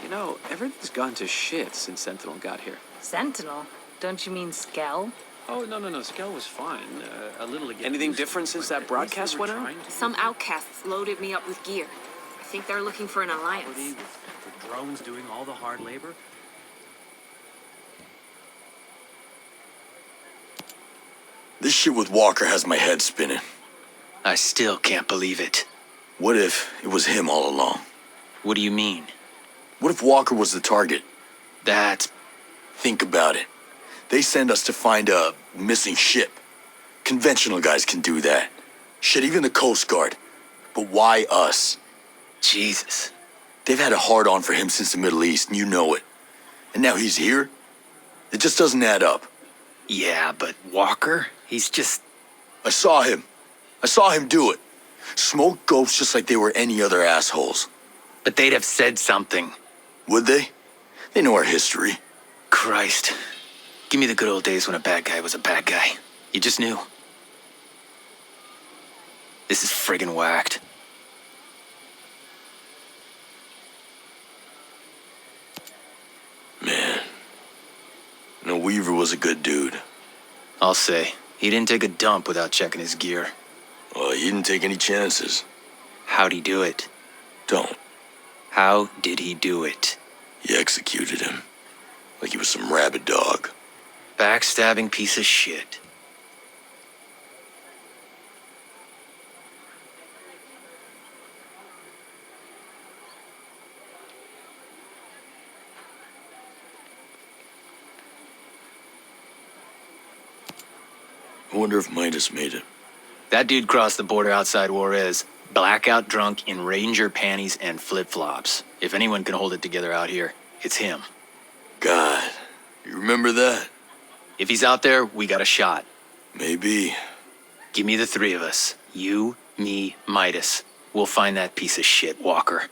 You know, everything's gone to shit since Sentinel got here. Sentinel? Don't you mean Skell? Oh, no. Skell was fine. A little again. Anything different since that broadcast went out? Some outcasts loaded me up with gear. I think they're looking for an alliance. With drones doing all the hard labor? This shit with Walker has my head spinning. I still can't believe it. What if it was him all along? What do you mean? What if Walker was the target? That... Think about it. They send us to find a missing ship. Conventional guys can do that. Shit, even the Coast Guard. But why us? Jesus. They've had a hard-on for him since the Middle East, and you know it. And now he's here? It just doesn't add up. Yeah, but Walker? He's just... I saw him. I saw him do it. Smoke ghosts just like they were any other assholes. But they'd have said something. Would they? They know our history. Christ. Give me the good old days when a bad guy was a bad guy. You just knew. This is friggin' whacked. Man. No, Weaver was a good dude. I'll say. He didn't take a dump without checking his gear. Well, he didn't take any chances. How'd he do it? Don't. How did he do it? He executed him. Like he was some rabid dog. Backstabbing piece of shit. I wonder if Midas made it. That dude crossed the border outside Juarez, blackout drunk in ranger panties and flip-flops. If anyone can hold it together out here, it's him. God, you remember that? If he's out there, we got a shot. Maybe. Give me the three of us. You, me, Midas. We'll find that piece of shit, Walker.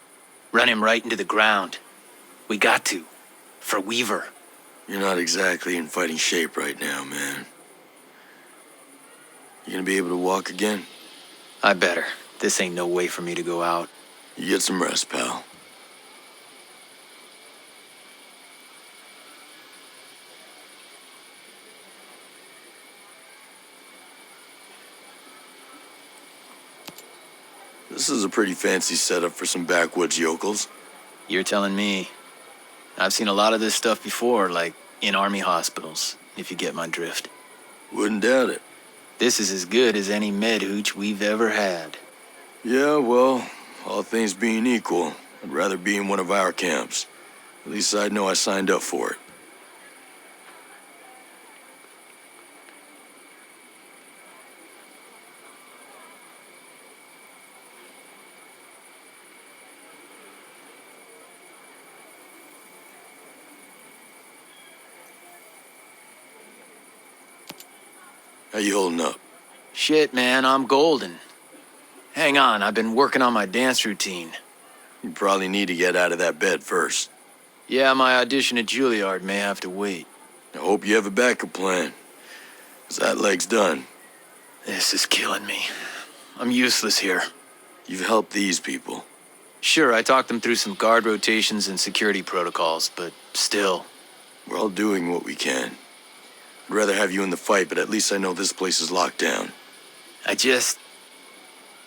Run him right into the ground. We got to. For Weaver. You're not exactly in fighting shape right now, man. You gonna be able to walk again? I better. This ain't no way for me to go out. You get some rest, pal. This is a pretty fancy setup for some backwoods yokels. You're telling me. I've seen a lot of this stuff before, like in army hospitals, if you get my drift. Wouldn't doubt it. This is as good as any med hooch we've ever had. Yeah, well, all things being equal, I'd rather be in one of our camps. At least I'd know I signed up for it. How you holding up? Shit, man, I'm golden. Hang on, I've been working on my dance routine. You probably need to get out of that bed first. Yeah, my audition at Juilliard may have to wait. I hope you have a backup plan. 'Cause that leg's done. This is killing me. I'm useless here. You've helped these people. Sure, I talked them through some guard rotations and security protocols, but still. We're all doing what we can. I'd rather have you in the fight, but at least I know this place is locked down. I just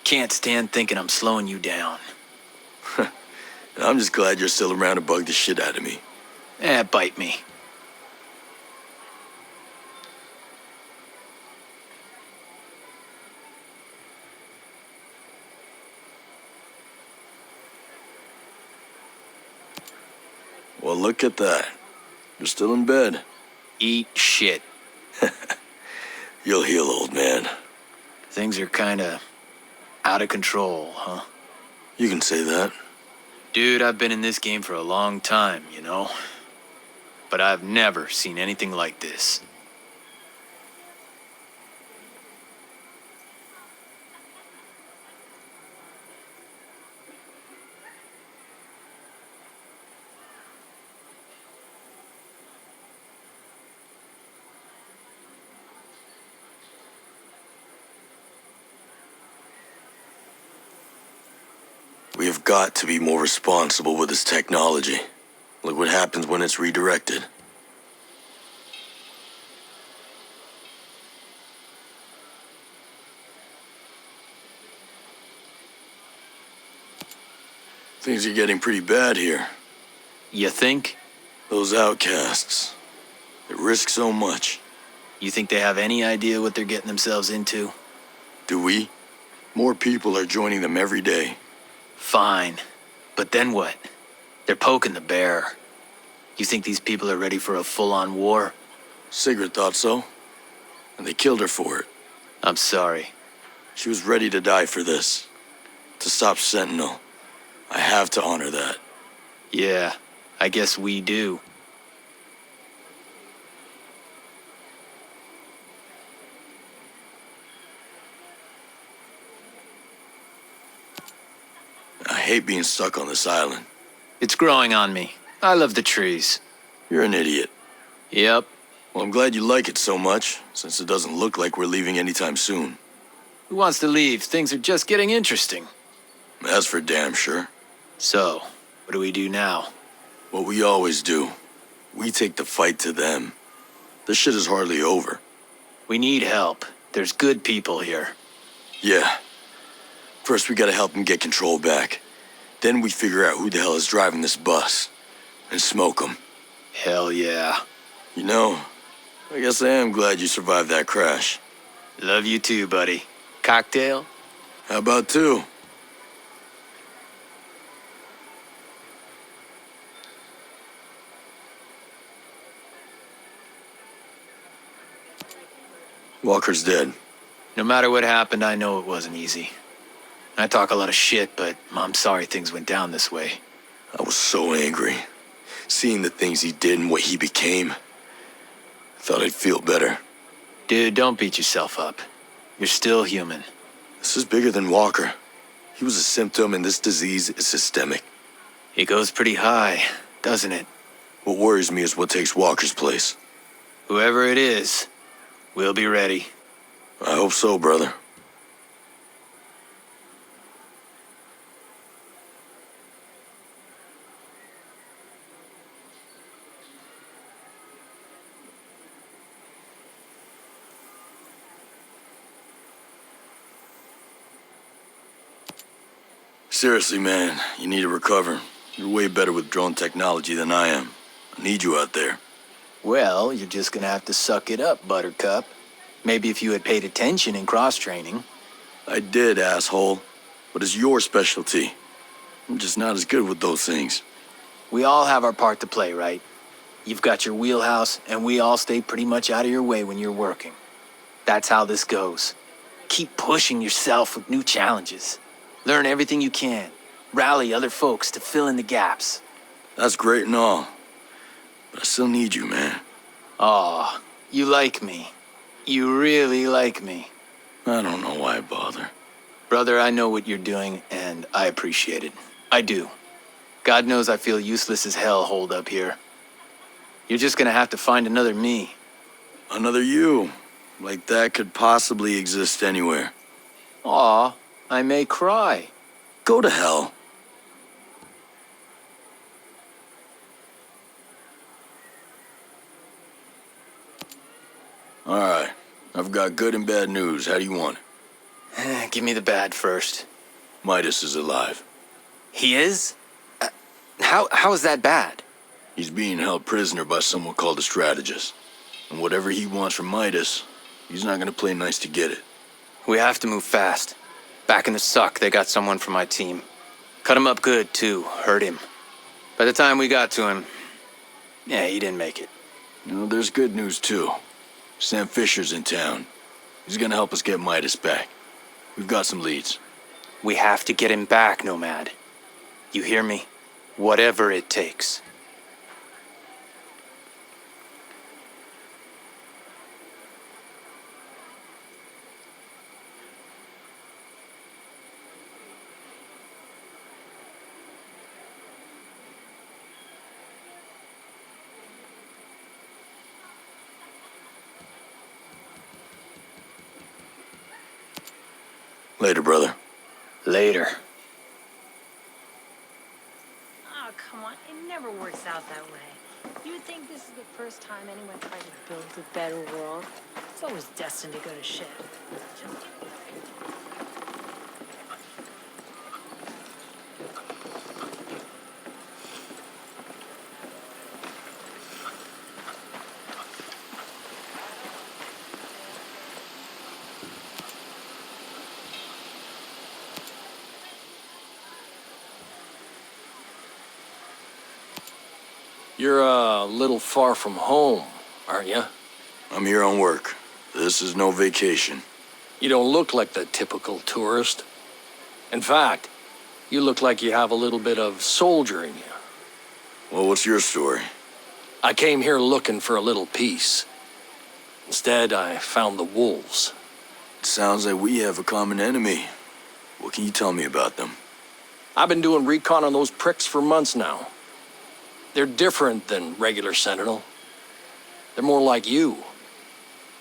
can't stand thinking I'm slowing you down. And I'm just glad you're still around to bug the shit out of me. Bite me. Well, look at that. You're still in bed. Eat shit. You'll heal, old man. Things are kinda out of control, huh? You can say that. Dude, I've been in this game for a long time, you know? But I've never seen anything like this. We have got to be more responsible with this technology. Look what happens when it's redirected. Things are getting pretty bad here. You think? Those outcasts. They risk so much. You think they have any idea what they're getting themselves into? Do we? More people are joining them every day. Fine. But then what? They're poking the bear. You think these people are ready for a full-on war? Sigrid thought so. And they killed her for it. I'm sorry. She was ready to die for this. To stop Sentinel. I have to honor that. Yeah, I guess we do. I hate being stuck on this island. It's growing on me. I love the trees. You're an idiot. Yep. Well, I'm glad you like it so much, since it doesn't look like we're leaving anytime soon. Who wants to leave? Things are just getting interesting. That's for damn sure. So, what do we do now? What we always do. We take the fight to them. This shit is hardly over. We need help. There's good people here. Yeah. First, we gotta help them get control back. Then we figure out who the hell is driving this bus. And smoke them. Hell yeah. You know, I guess I am glad you survived that crash. Love you too, buddy. Cocktail? How about two? Walker's dead. No matter what happened, I know it wasn't easy. I talk a lot of shit, but I'm sorry things went down this way. I was so angry. Seeing the things he did and what he became. I thought I'd feel better. Dude, don't beat yourself up. You're still human. This is bigger than Walker. He was a symptom and this disease is systemic. It goes pretty high, doesn't it? What worries me is what takes Walker's place. Whoever it is, we'll be ready. I hope so, brother. Seriously, man, you need to recover. You're way better with drone technology than I am. I need you out there. Well, you're just gonna have to suck it up, Buttercup. Maybe if you had paid attention in cross-training. I did, asshole. What is your specialty? I'm just not as good with those things. We all have our part to play, right? You've got your wheelhouse, and we all stay pretty much out of your way when you're working. That's how this goes. Keep pushing yourself with new challenges. Learn everything you can. Rally other folks to fill in the gaps. That's great and all. But I still need you, man. Aw, you like me. You really like me. I don't know why I bother. Brother, I know what you're doing, and I appreciate it. I do. God knows I feel useless as hell holed up here. You're just gonna have to find another me. Another you. Like that could possibly exist anywhere. Aw, I may cry. Go to hell. All right. I've got good and bad news. How do you want it? Give me the bad first. Midas is alive. He is? How is that bad? He's being held prisoner by someone called a strategist. And whatever he wants from Midas, he's not gonna play nice to get it. We have to move fast. Back in the suck, they got someone from my team. Cut him up good, too. Hurt him. By the time we got to him, yeah, he didn't make it. You know, there's good news, too. Sam Fisher's in town. He's gonna help us get Midas back. We've got some leads. We have to get him back, Nomad. You hear me? Whatever it takes. Later, brother. Later. Oh, come on. It never never works out that way. You would think this is the first time anyone tried to build a better world. It's always destined to go to shit. Just You're a little far from home, aren't you? I'm here on work. This is no vacation. You don't look like the typical tourist. In fact, you look like you have a little bit of soldier in you. Well, what's your story? I came here looking for a little peace. Instead, I found the wolves. It sounds like we have a common enemy. What can you tell me about them? I've been doing recon on those pricks for months now. They're different than regular Sentinel. They're more like you.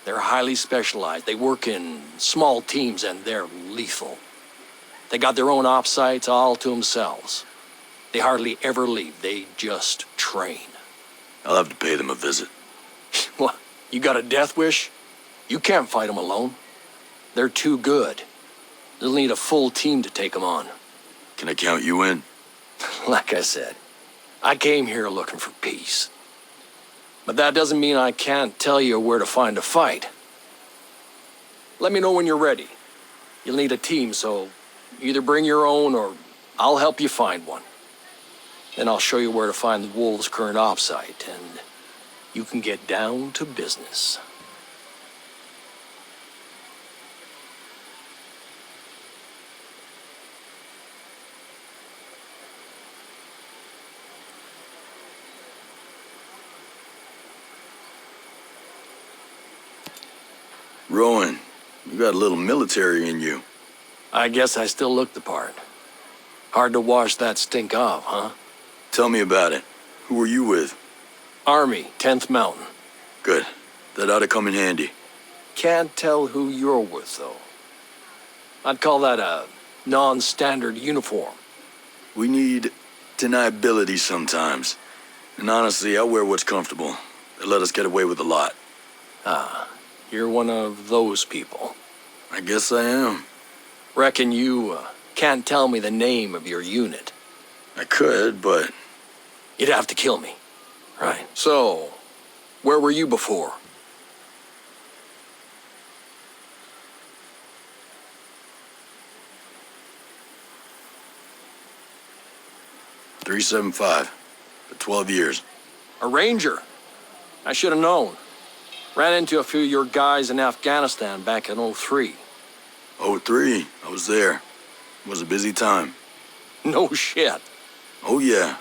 They're highly specialized. They work in small teams and they're lethal. They got their own op sites all to themselves. They hardly ever leave. They just train. I'll have to pay them a visit. What? You got a death wish? You can't fight them alone. They're too good. They'll need a full team to take them on. Can I count you in? Like I said, I came here looking for peace. But that doesn't mean I can't tell you where to find a fight. Let me know when you're ready. You'll need a team, so either bring your own or I'll help you find one. Then I'll show you where to find the Wolves' current op site, and you can get down to business. Rowan, you got a little military in you. I guess I still look the part. Hard to wash that stink off, huh? Tell me about it. Who were you with? Army, 10th Mountain. Good. That ought to come in handy. Can't tell who you're with, though. I'd call that a non-standard uniform. We need deniability sometimes. And honestly, I wear what's comfortable. They let us get away with a lot. Ah, you're one of those people. I guess I am. Reckon you can't tell me the name of your unit. I could, but... You'd have to kill me. Right. So, where were you before? .375 for 12 years. A ranger. I should have known. Ran into a few of your guys in Afghanistan back in '03. '03, I was there. It was a busy time. No shit. Oh yeah.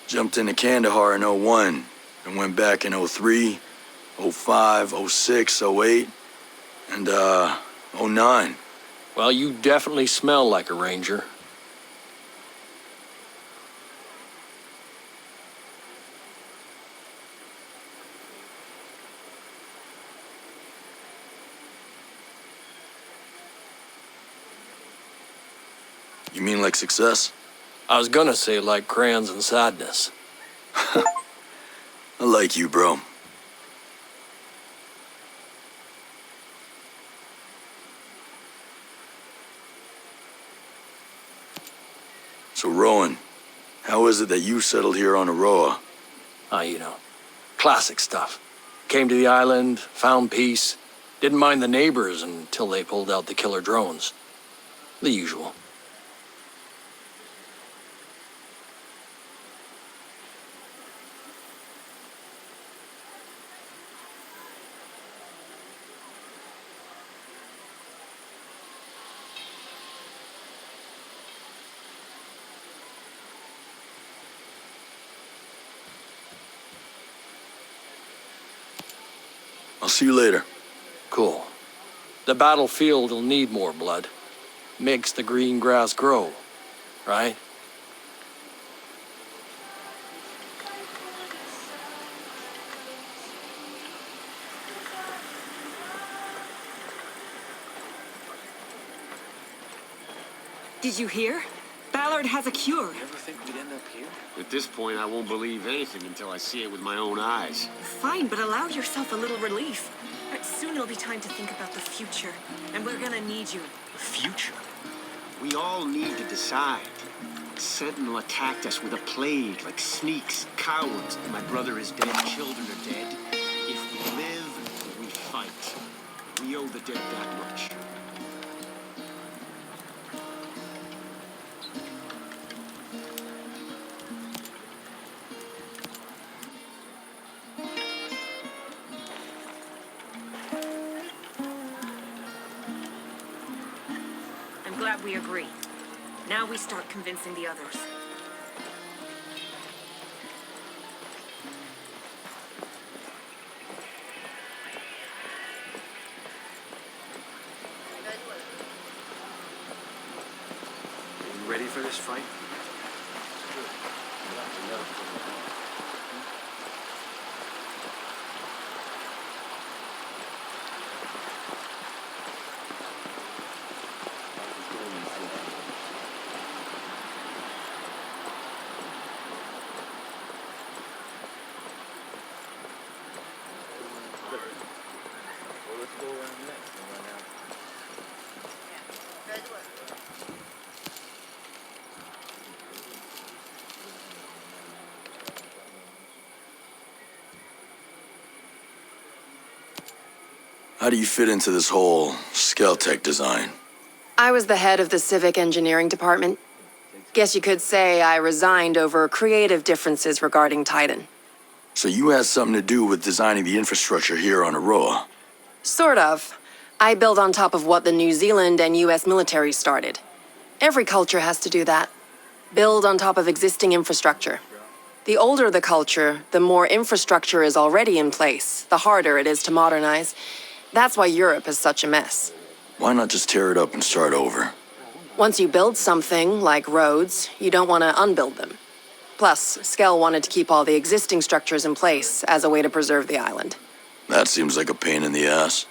Jumped into Kandahar in '01 and went back in '03, '05, '06, '08, and '09. Well, you definitely smell like a ranger. You mean like success? I was gonna say like crayons and sadness. I like you, bro. So, Rowan, how is it that you settled here on Aroa? You know, classic stuff. Came to the island, found peace, didn't mind the neighbors until they pulled out the killer drones. The usual. I'll see you later. Cool. The battlefield will need more blood. Makes the green grass grow, right? Did you hear? Ballard has a cure. You ever think we'd end up here? At this point, I won't believe anything until I see it with my own eyes. Fine, but allow yourself a little relief. Soon it'll be time to think about the future, and we're gonna need you. Future? We all need to decide. Sentinel attacked us with a plague, like sneaks, cowards. My brother is dead, children are dead. If we live, we fight. We owe the dead that much. I'm glad we agree. Now we start convincing the others. You ready for this fight? How do you fit into this whole Skeltech design? I was the head of the civic engineering department. Guess you could say I resigned over creative differences regarding Titan. So you had something to do with designing the infrastructure here on Aroa? Sort of. I build on top of what the New Zealand and US military started. Every culture has to do that. Build on top of existing infrastructure. The older the culture, the more infrastructure is already in place, the harder it is to modernize. That's why Europe is such a mess. Why not just tear it up and start over? Once you build something, like roads, you don't want to unbuild them. Plus, Skell wanted to keep all the existing structures in place as a way to preserve the island. That seems like a pain in the ass.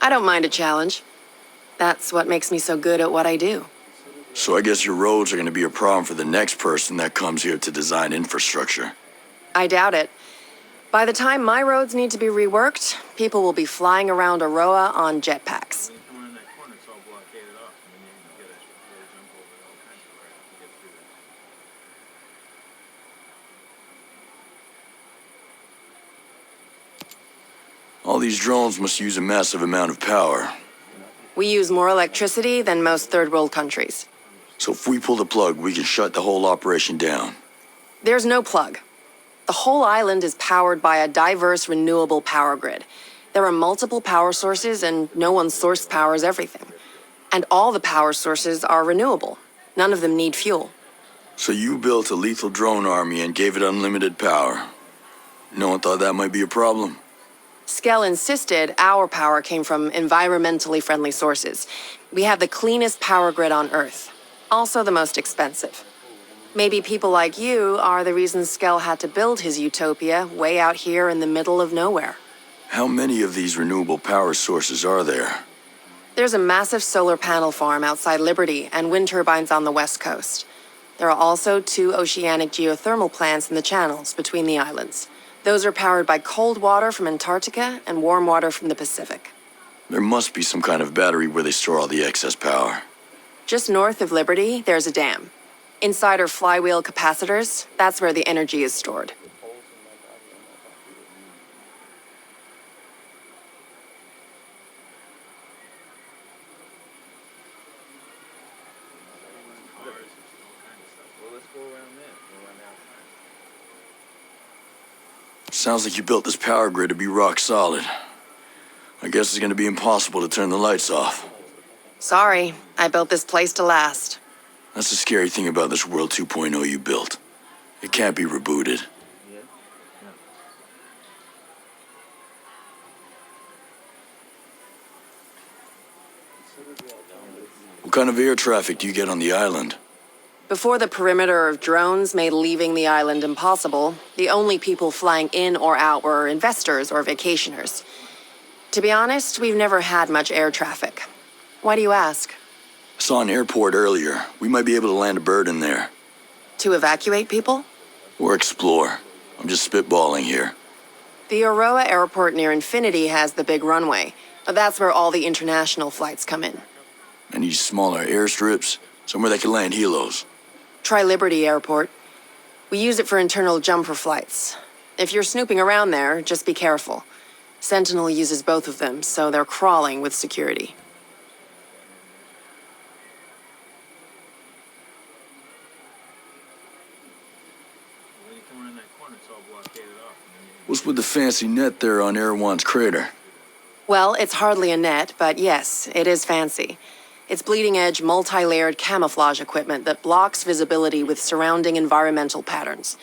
I don't mind a challenge. That's what makes me so good at what I do. So I guess your roads are going to be a problem for the next person that comes here to design infrastructure. I doubt it. By the time my roads need to be reworked, people will be flying around Aroa on jetpacks. All these drones must use a massive amount of power. We use more electricity than most third world countries. So if we pull the plug, we can shut the whole operation down. There's no plug. The whole island is powered by a diverse, renewable power grid. There are multiple power sources, and no one source powers everything. And all the power sources are renewable. None of them need fuel. So you built a lethal drone army and gave it unlimited power. No one thought that might be a problem? Skell insisted our power came from environmentally friendly sources. We have the cleanest power grid on Earth. Also the most expensive. Maybe people like you are the reason Skell had to build his utopia way out here in the middle of nowhere. How many of these renewable power sources are there? There's a massive solar panel farm outside Liberty and wind turbines on the west coast. There are also 2 oceanic geothermal plants in the channels between the islands. Those are powered by cold water from Antarctica and warm water from the Pacific. There must be some kind of battery where they store all the excess power. Just north of Liberty, there's a dam. Inside are flywheel capacitors. That's where the energy is stored. Sounds like you built this power grid to be rock solid. I guess it's gonna be impossible to turn the lights off. Sorry, I built this place to last. That's the scary thing about this World 2.0 you built. It can't be rebooted. What kind of air traffic do you get on the island? Before the perimeter of drones made leaving the island impossible, the only people flying in or out were investors or vacationers. To be honest, we've never had much air traffic. Why do you ask? Saw an airport earlier. We might be able to land a bird in there. To evacuate people? Or explore. I'm just spitballing here. The Aroa airport near Infinity has the big runway. That's where all the international flights come in. Any smaller airstrips? Somewhere that can land helos. Try Liberty Airport. We use it for internal jumper flights. If you're snooping around there, just be careful. Sentinel uses both of them, so they're crawling with security. What's with the fancy net there on Erewhon's crater? Well, it's hardly a net, but yes, it is fancy. It's bleeding-edge, multi-layered camouflage equipment that blocks visibility with surrounding environmental patterns.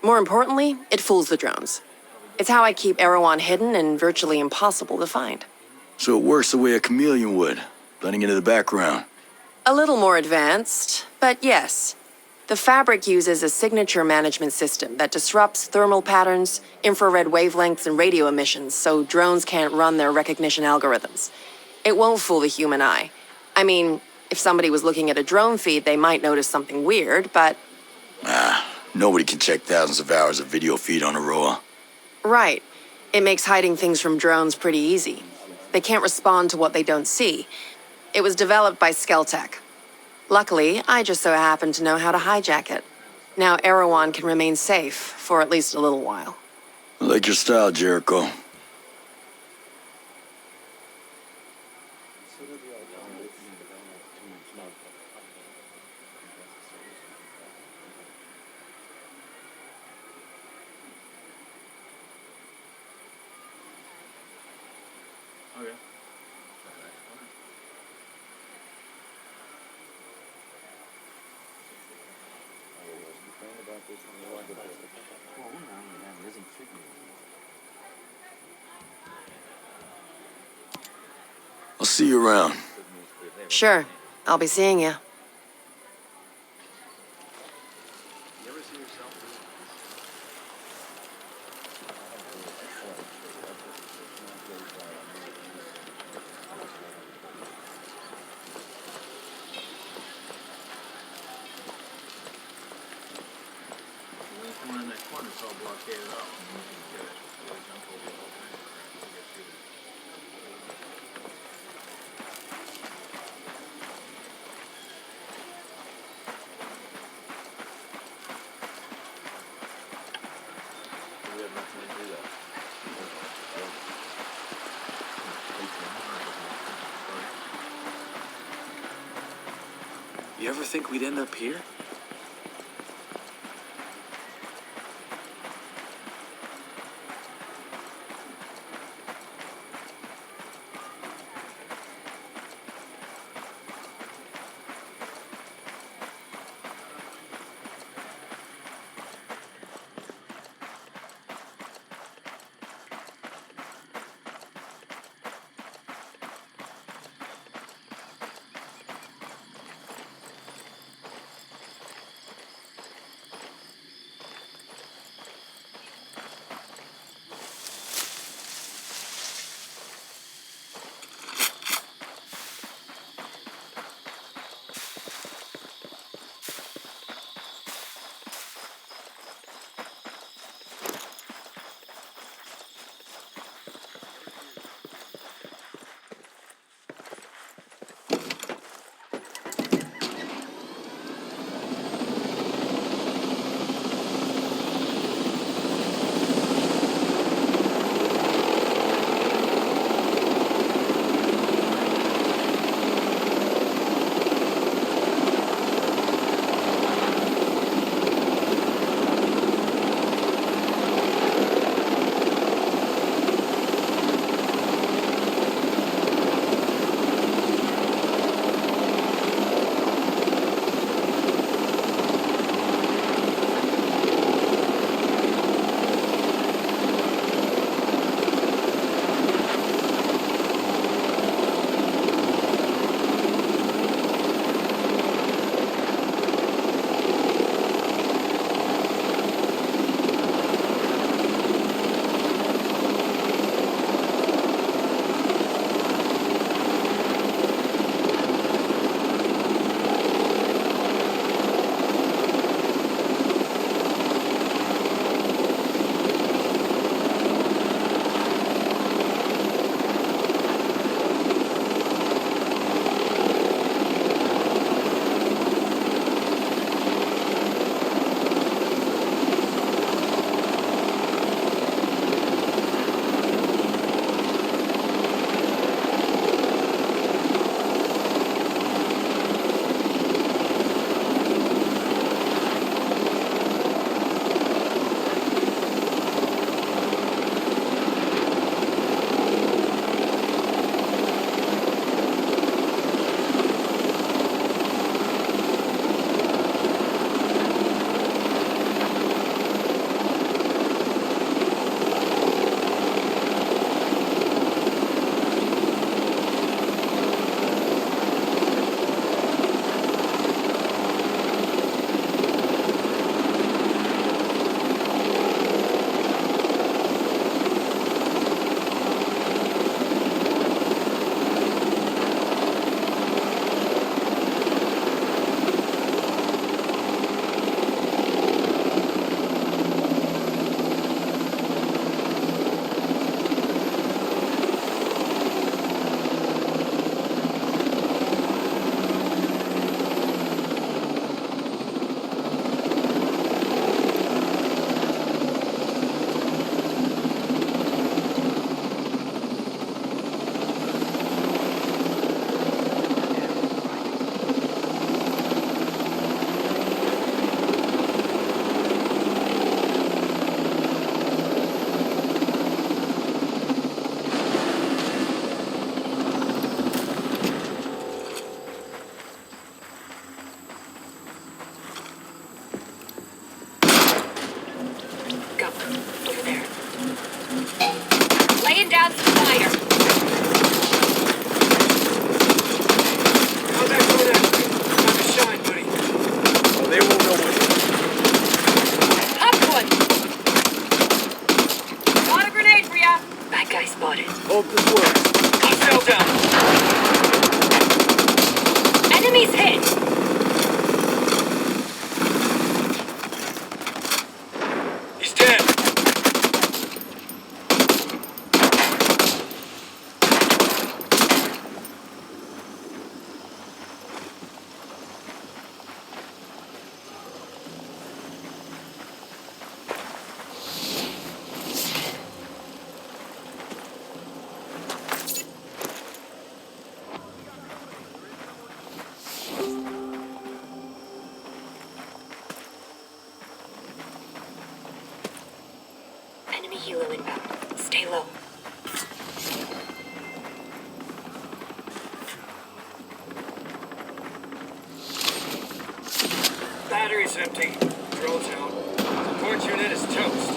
More importantly, it fools the drones. It's how I keep Erewhon hidden and virtually impossible to find. So it works the way a chameleon would, blending into the background. A little more advanced, but yes. The fabric uses a signature management system that disrupts thermal patterns, infrared wavelengths, and radio emissions so drones can't run their recognition algorithms. It won't fool the human eye. I mean, if somebody was looking at a drone feed, they might notice something weird, but... Nobody can check thousands of hours of video feed on Aroa. Right. It makes hiding things from drones pretty easy. They can't respond to what they don't see. It was developed by Skeltech. Luckily, I just so happen to know how to hijack it. Now Erewhon can remain safe for at least a little while. I like your style, Jericho. I'll see you around. Sure. I'll be seeing you. You ever think we'd end up here? Have some fire. How's that going at you? Time to shine, buddy. Oh, they won't know what Pop one. Got a grenade for ya. Bad guy spotted. Hope this works. Hostile down. Enemies hit. He's dead. Enemy helo inbound. Stay low. Battery's empty. Drone's out. Support unit is toast.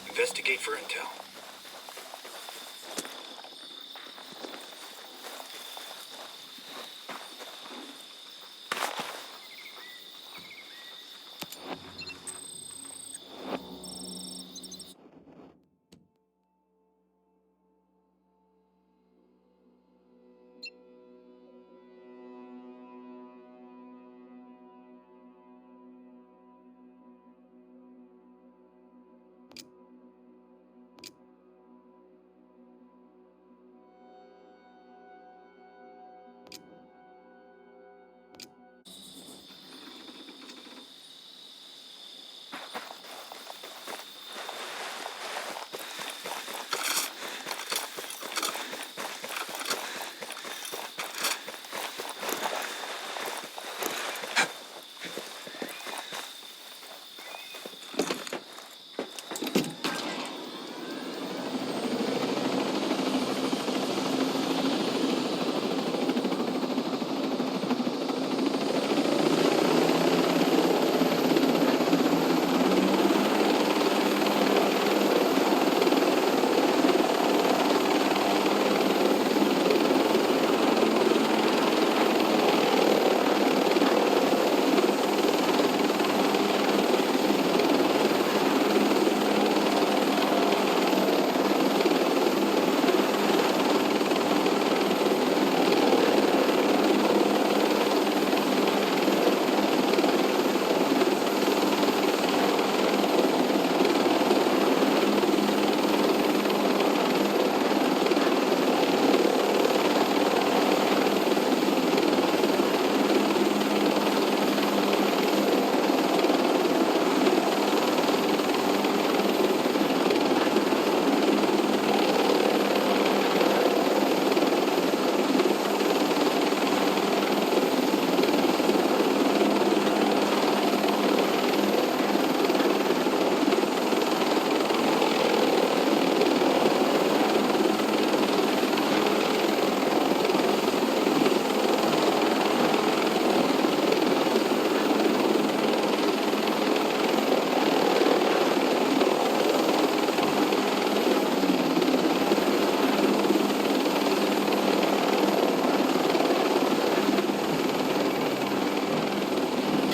Investigate for intel.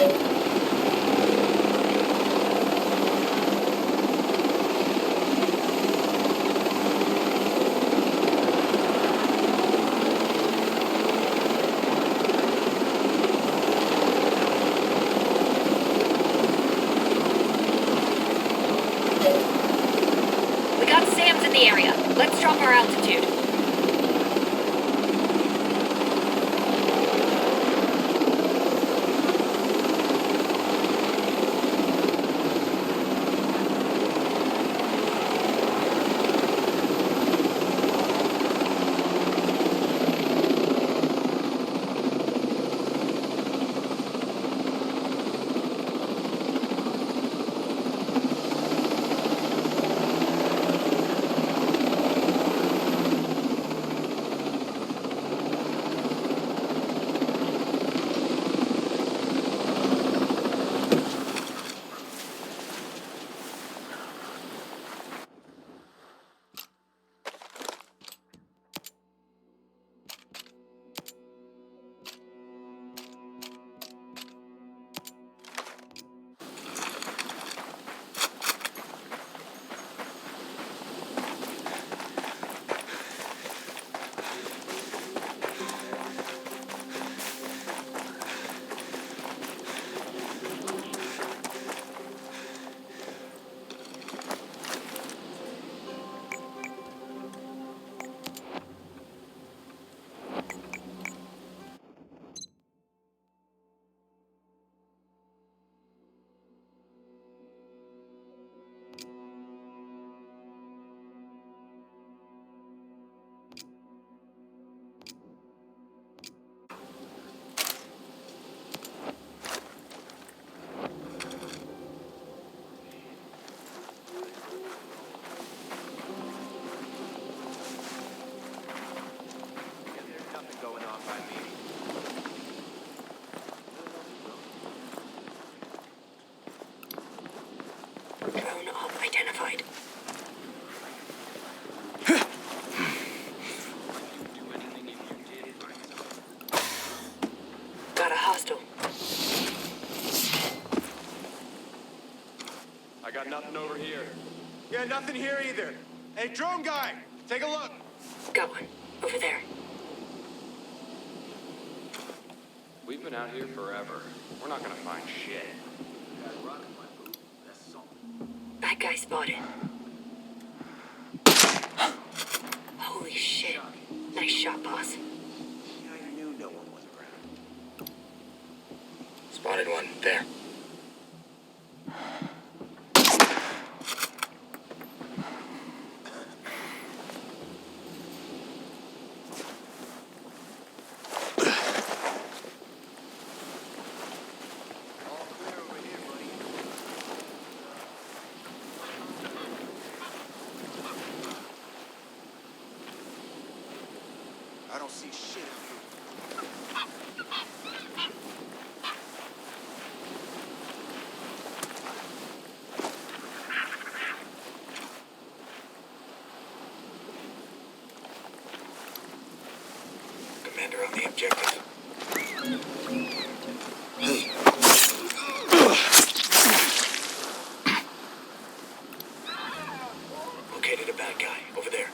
We got Sam's in the area. Let's drop our altitude. Drone op identified. Got a hostile. I got nothing over here. Yeah, nothing here either. Hey, drone guy, take a look. Got one. Over there. We've been out here forever. We're not gonna find shit. Bad guy spotted. Holy shit. Nice shot, boss. I knew no one was around. Spotted one. There. I don't see shit. Commander on the objective. Hey. Located a bad guy. Over there.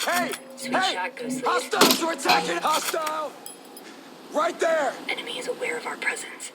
Hey! Sweet shot, Ghostly. Hostiles are attacking! Hostile! Right there! Enemy is aware of our presence.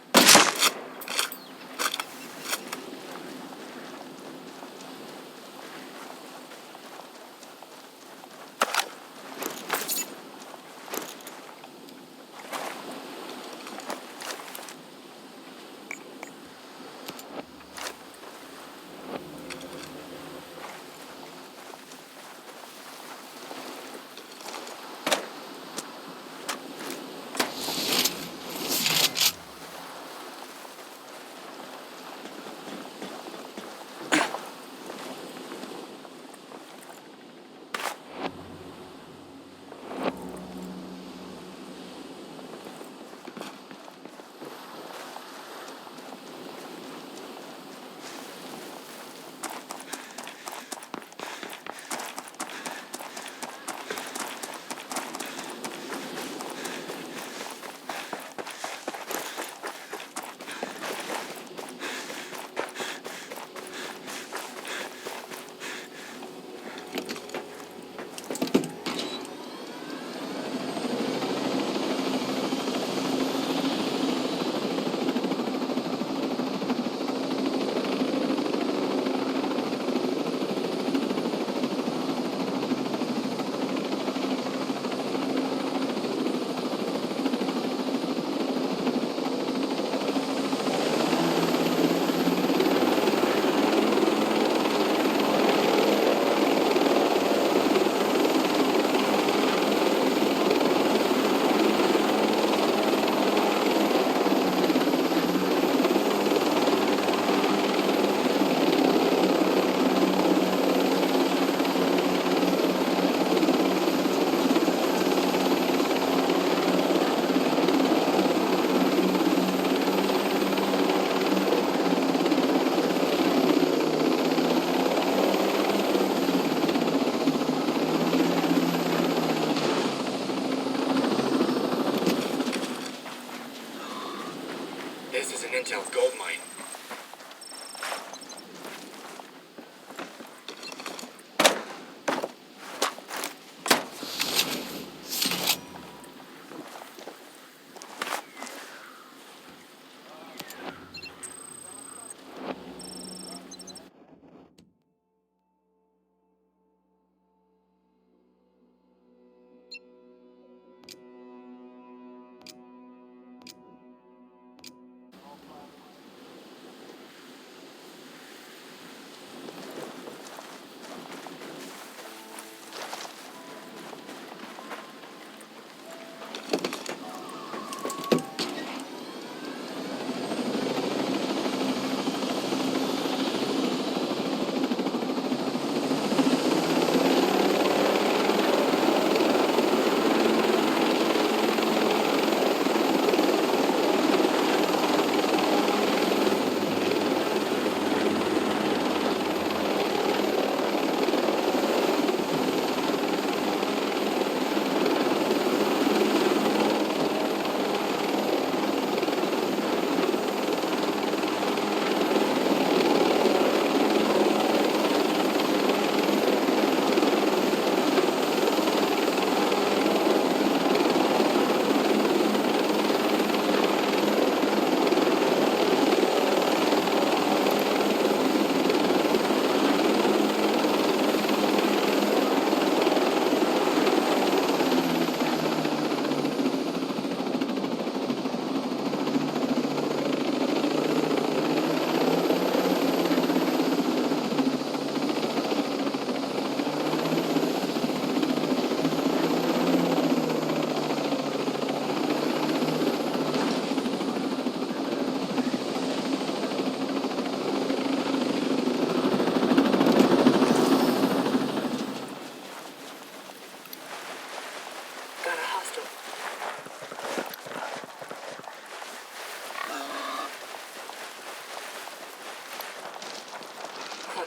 This is an intel gold mine.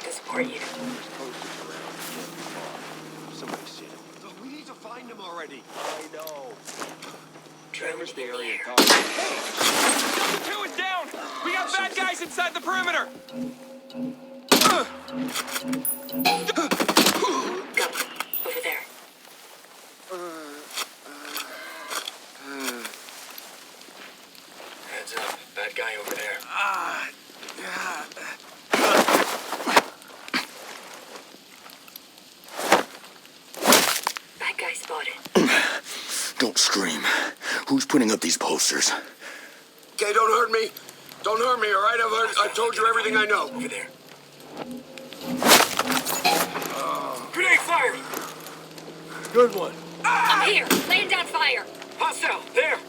To support you. Somebody said it. Oh, we need to find him already. I know. Drones the area. Delta 2 is down! We got bad guys inside the perimeter! Go. Over there. Don't scream. Who's putting up these posters? Okay, don't hurt me. Don't hurt me, all right? I've told you everything I know. Over there. Grenade fire! Good one. I'm here, laying down fire. Hostile, there!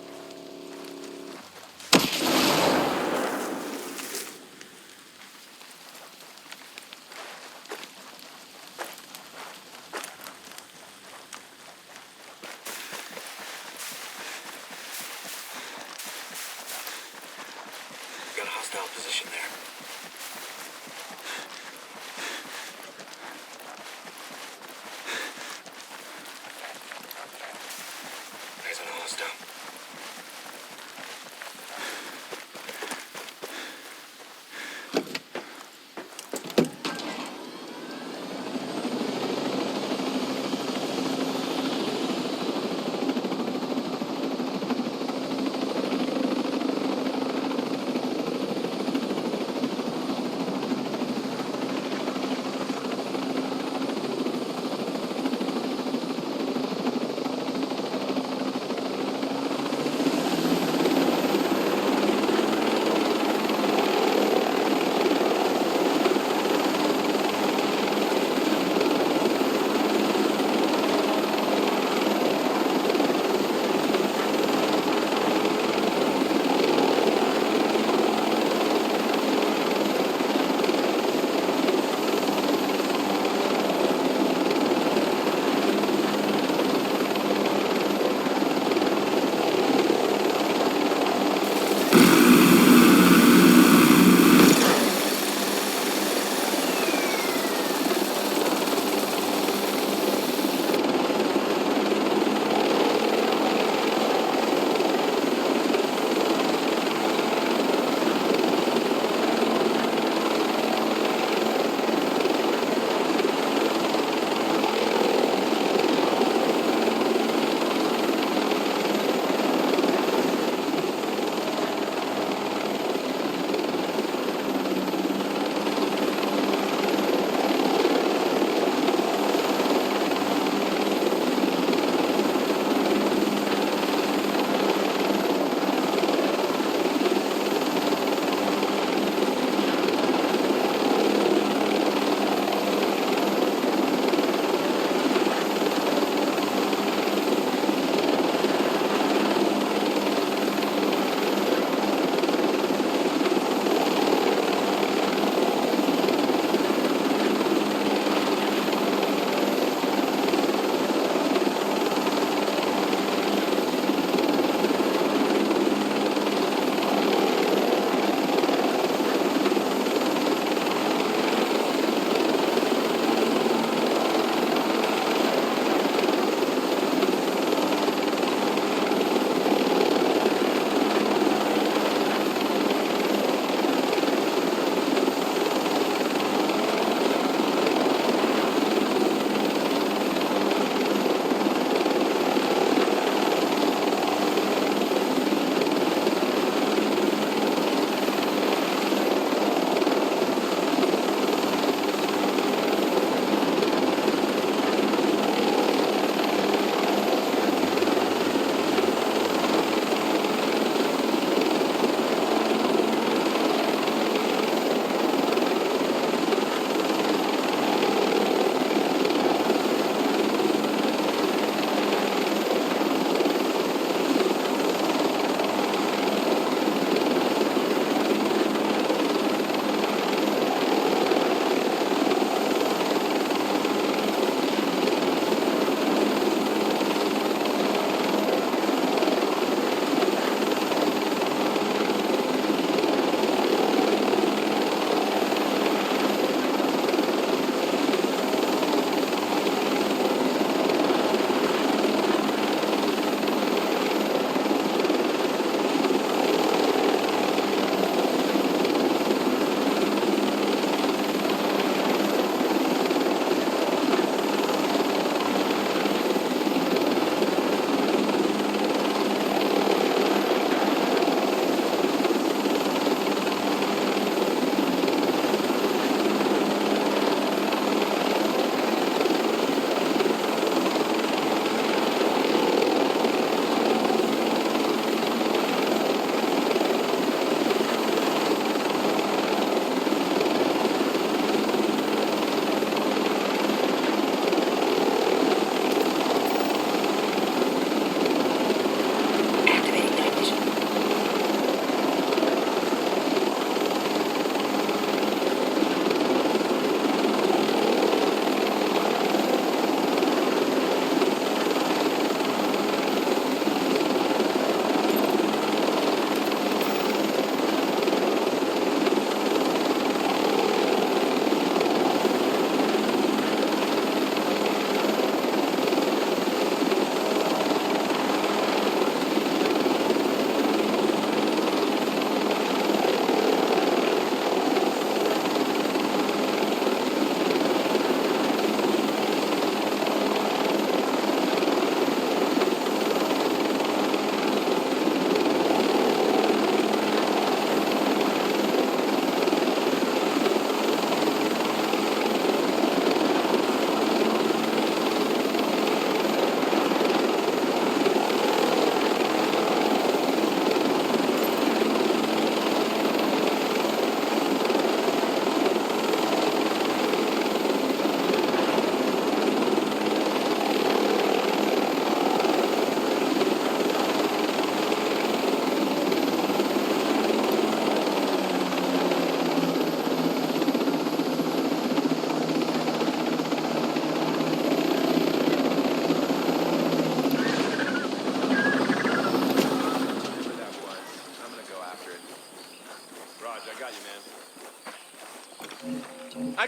Got a hostile position there. Eyes on a hostile.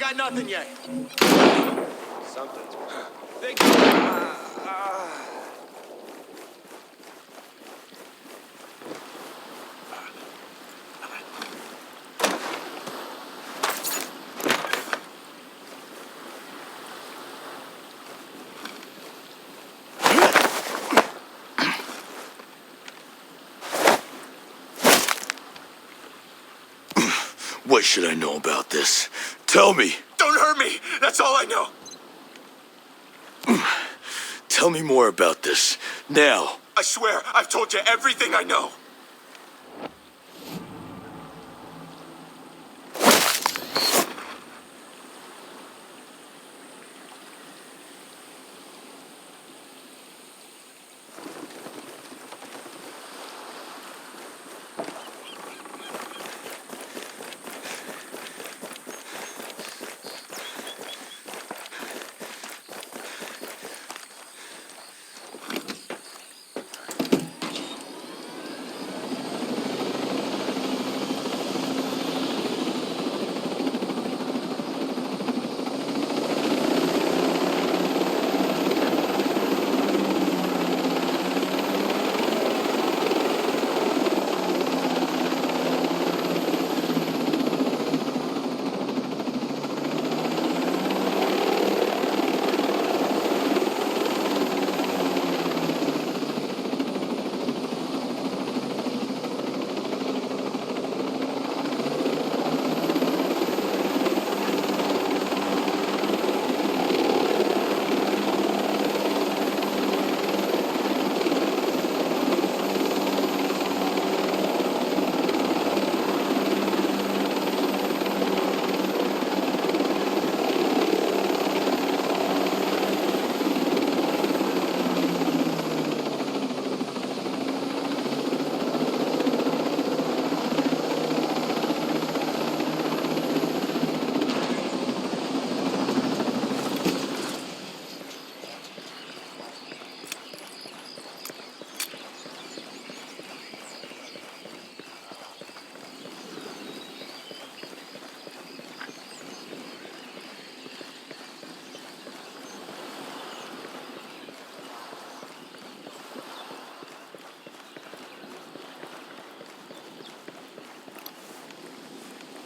got nothing yet. Something's wrong. They... What should I know about this? Tell me. Don't hurt me! That's all I know! Tell me more about this. Now. I swear, I've told you everything I know!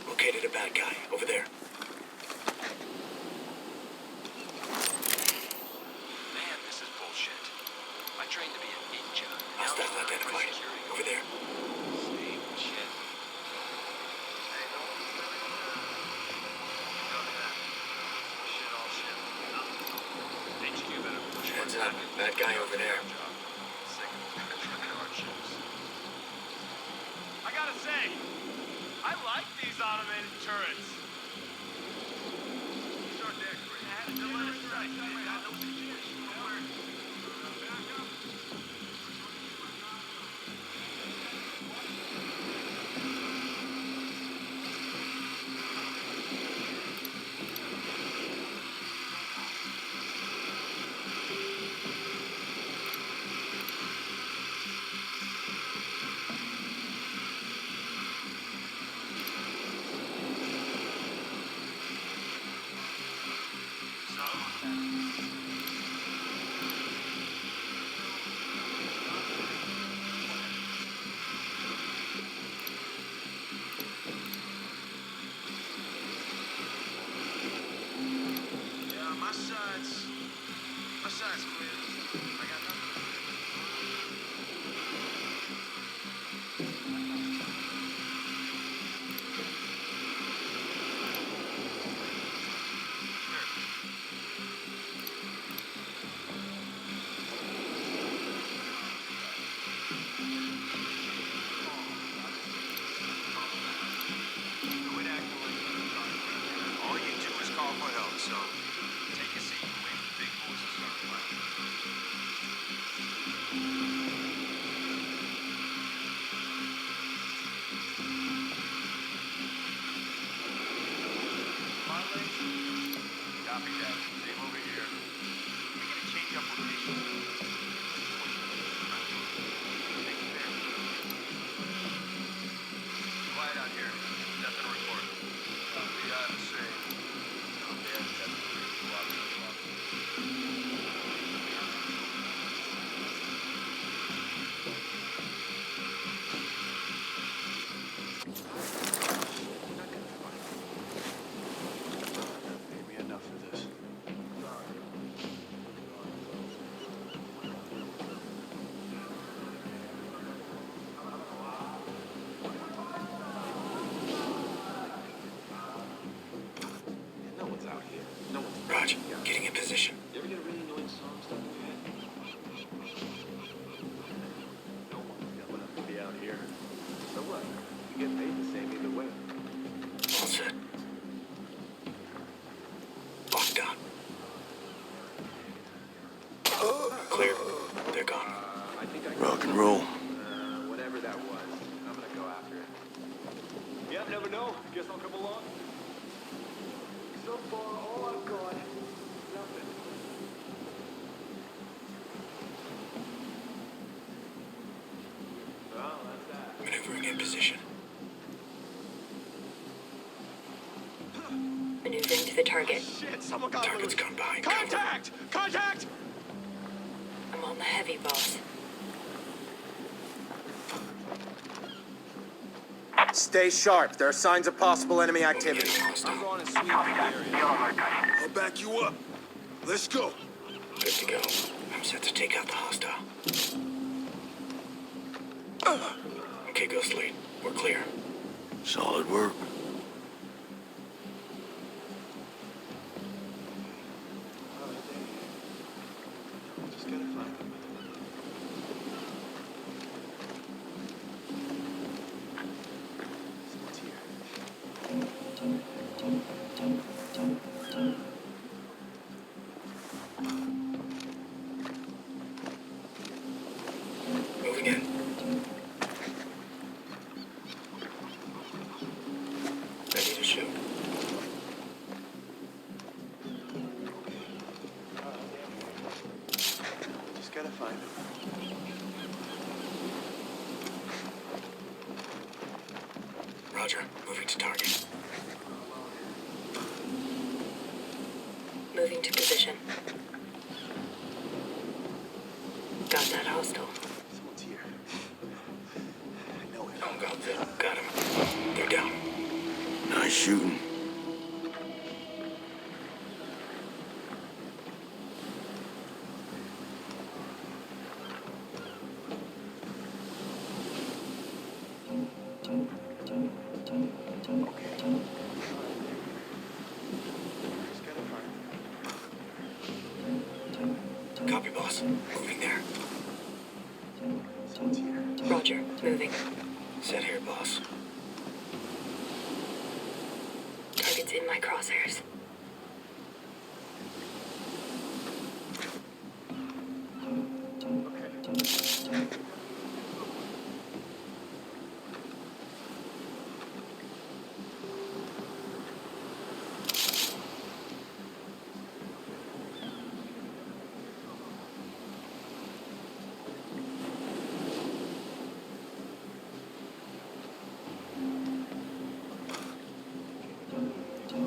Located a bad guy over there. Man, this is bullshit. I trained to be a ninja. Hostiles identified. Over there. Same shit. Heads up. Bad guy over there. I gotta say, I like these automated turrets. These are decorated. I had a delivery strike. My side's clear. I got nothing. All you do is call for help, so take a seat and wait for the big boys to start playing. Copy that. Same over here. We gotta change up locations. Quiet out here. Nothing to report. Copy, I'm the same. Roger. Getting in position. You ever get a really annoying song stuck in your head? No one's got enough to be out here. So what? You get paid the same either way. All set. Locked down. Clear. They're gone. I think I Rock and roll. whatever that was. I'm gonna go after it. Yeah, never know. Guess I'll come along. So far, all I've got is nothing. Well, that's that. Maneuvering in position. Maneuvering to the target. Shit, someone got Target's gone behind. Contact! Contact! I'm on the heavy, boss. Stay sharp. There are signs of possible enemy activity. I'm going to sweep the area. I'll back you up. Let's go. Good to go. I'm set to take out the hostile. Okay, Ghost Lead. We're clear. Solid work. Just gotta find them. Someone's here. Moving in. Ready to shoot. Just gotta find them. Roger. Moving to target. Moving to position. Got that hostile. Someone's here. I know it. Oh, got him. They're down. Nice shooting. Just gotta find them. Copy, boss. Moving there. Someone's here. Roger. Moving. Set here, boss. Target's in my crosshairs.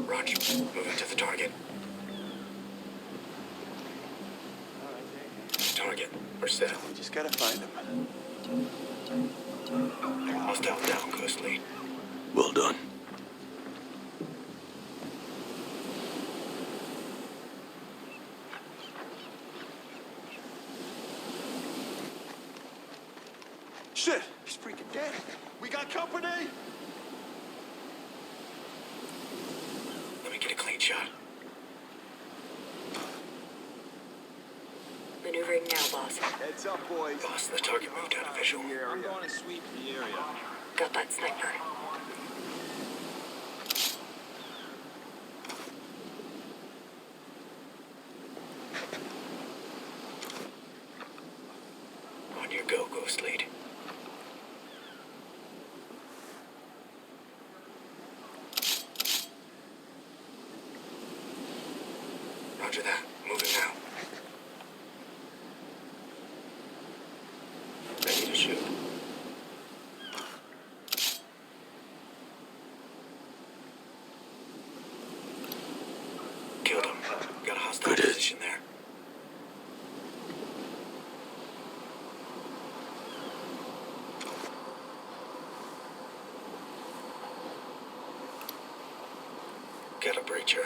Roger. Moving to the target. Target. We're set. We just gotta find them. Hostile down, Ghost Lead. Well done. Shit! He's freaking dead. We got company! Let me get a clean shot. Maneuvering now, boss. Heads up, boys. Boss, the target moved out of visual. I'm going to sweep the area. Got that sniper. On your go, Ghost Lead. Roger that. Moving now. Ready to shoot. Killed him. Got a hostile Good hit. position there. Got a breacher.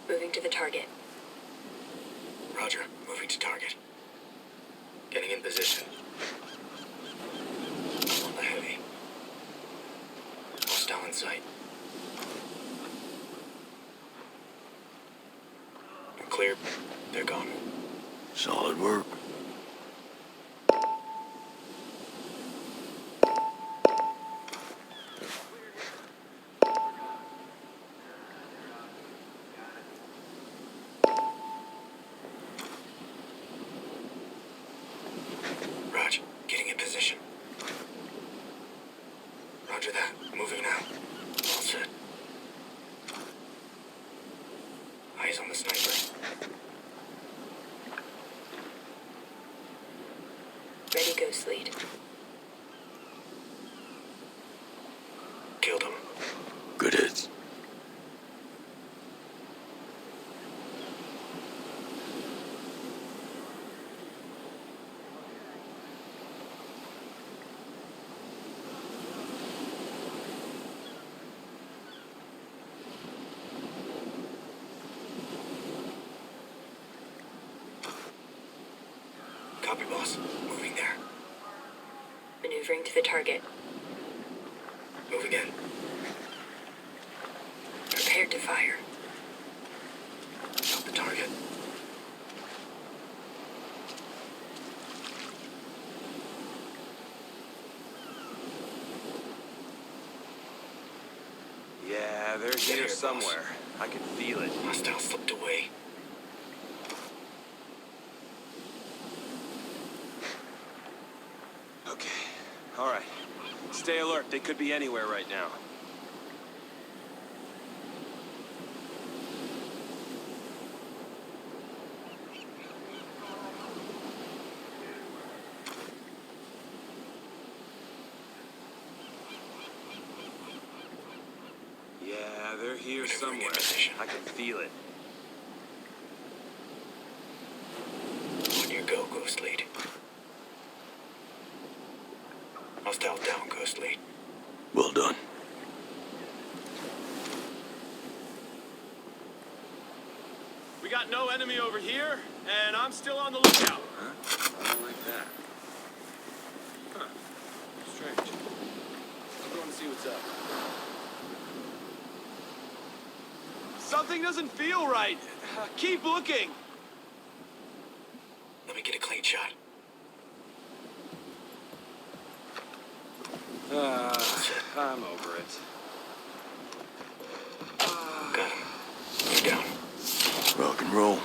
Moving to the target. Roger. Moving to target. Getting in position. boss. Moving there. Maneuvering to the target. Move again. Prepared to fire. Got the target. Yeah, they're here somewhere. I can feel it. Hostile slipped away. Okay. All right. Stay alert. They could be anywhere right now. Yeah, they're here somewhere. I can feel it. On your go, Ghost Lead. Hostile down, Ghost Lead. Well done. We got no enemy over here, and I'm still on the lookout. Huh? I don't like that. Huh. Strange. I'll go and see what's up. Something doesn't feel right. Keep looking. Let me get a clean shot. I'm over it. Got him. You're down. Rock and roll.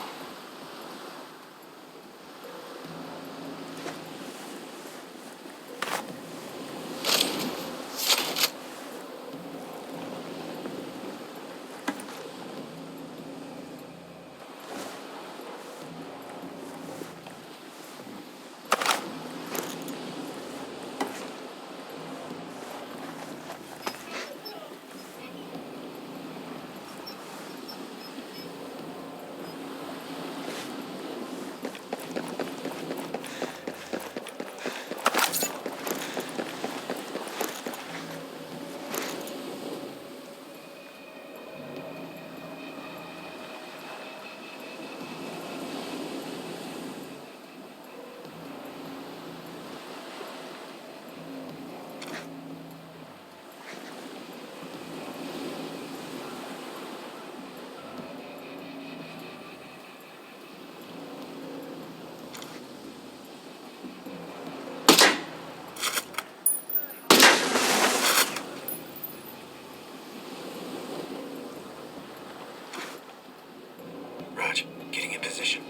Raj, getting in position.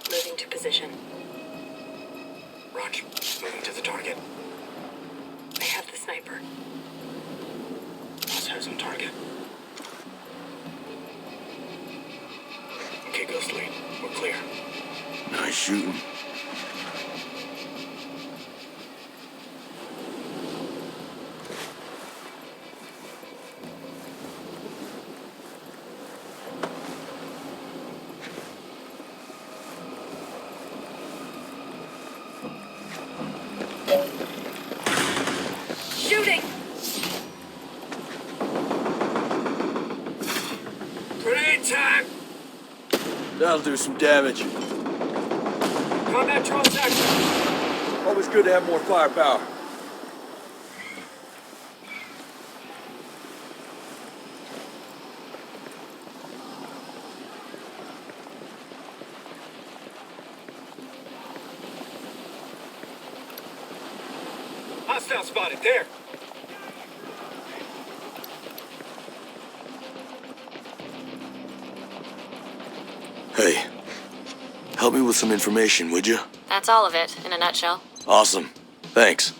Moving to position. Raj, moving to the target. I have the sniper. Crosshairs on target. Okay, Ghost Lead. We're clear. Nice shooting. Shooting! Grenade time! That'll do some damage. Combat drone action! Always good to have more firepower. Hostile spotted there! Hey, help me with some information, would you? That's all of it, in a nutshell. Awesome. Thanks.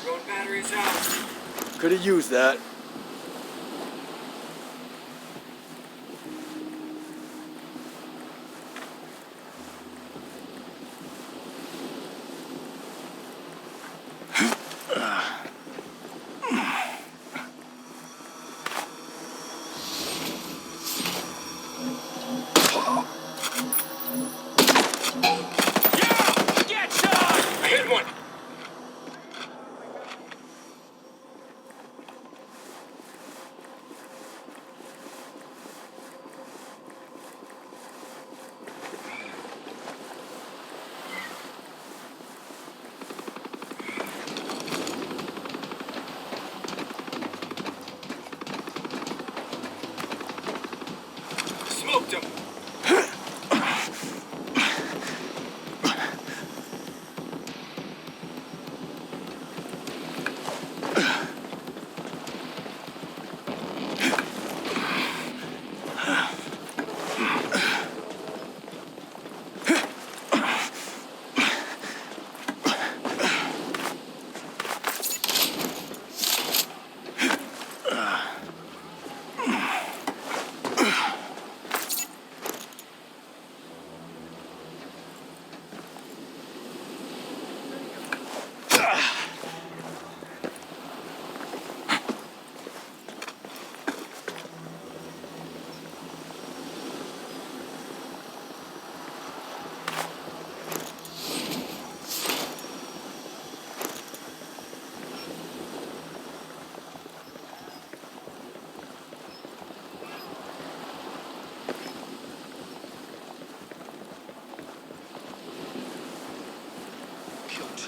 Drone batteries out. Could have used that.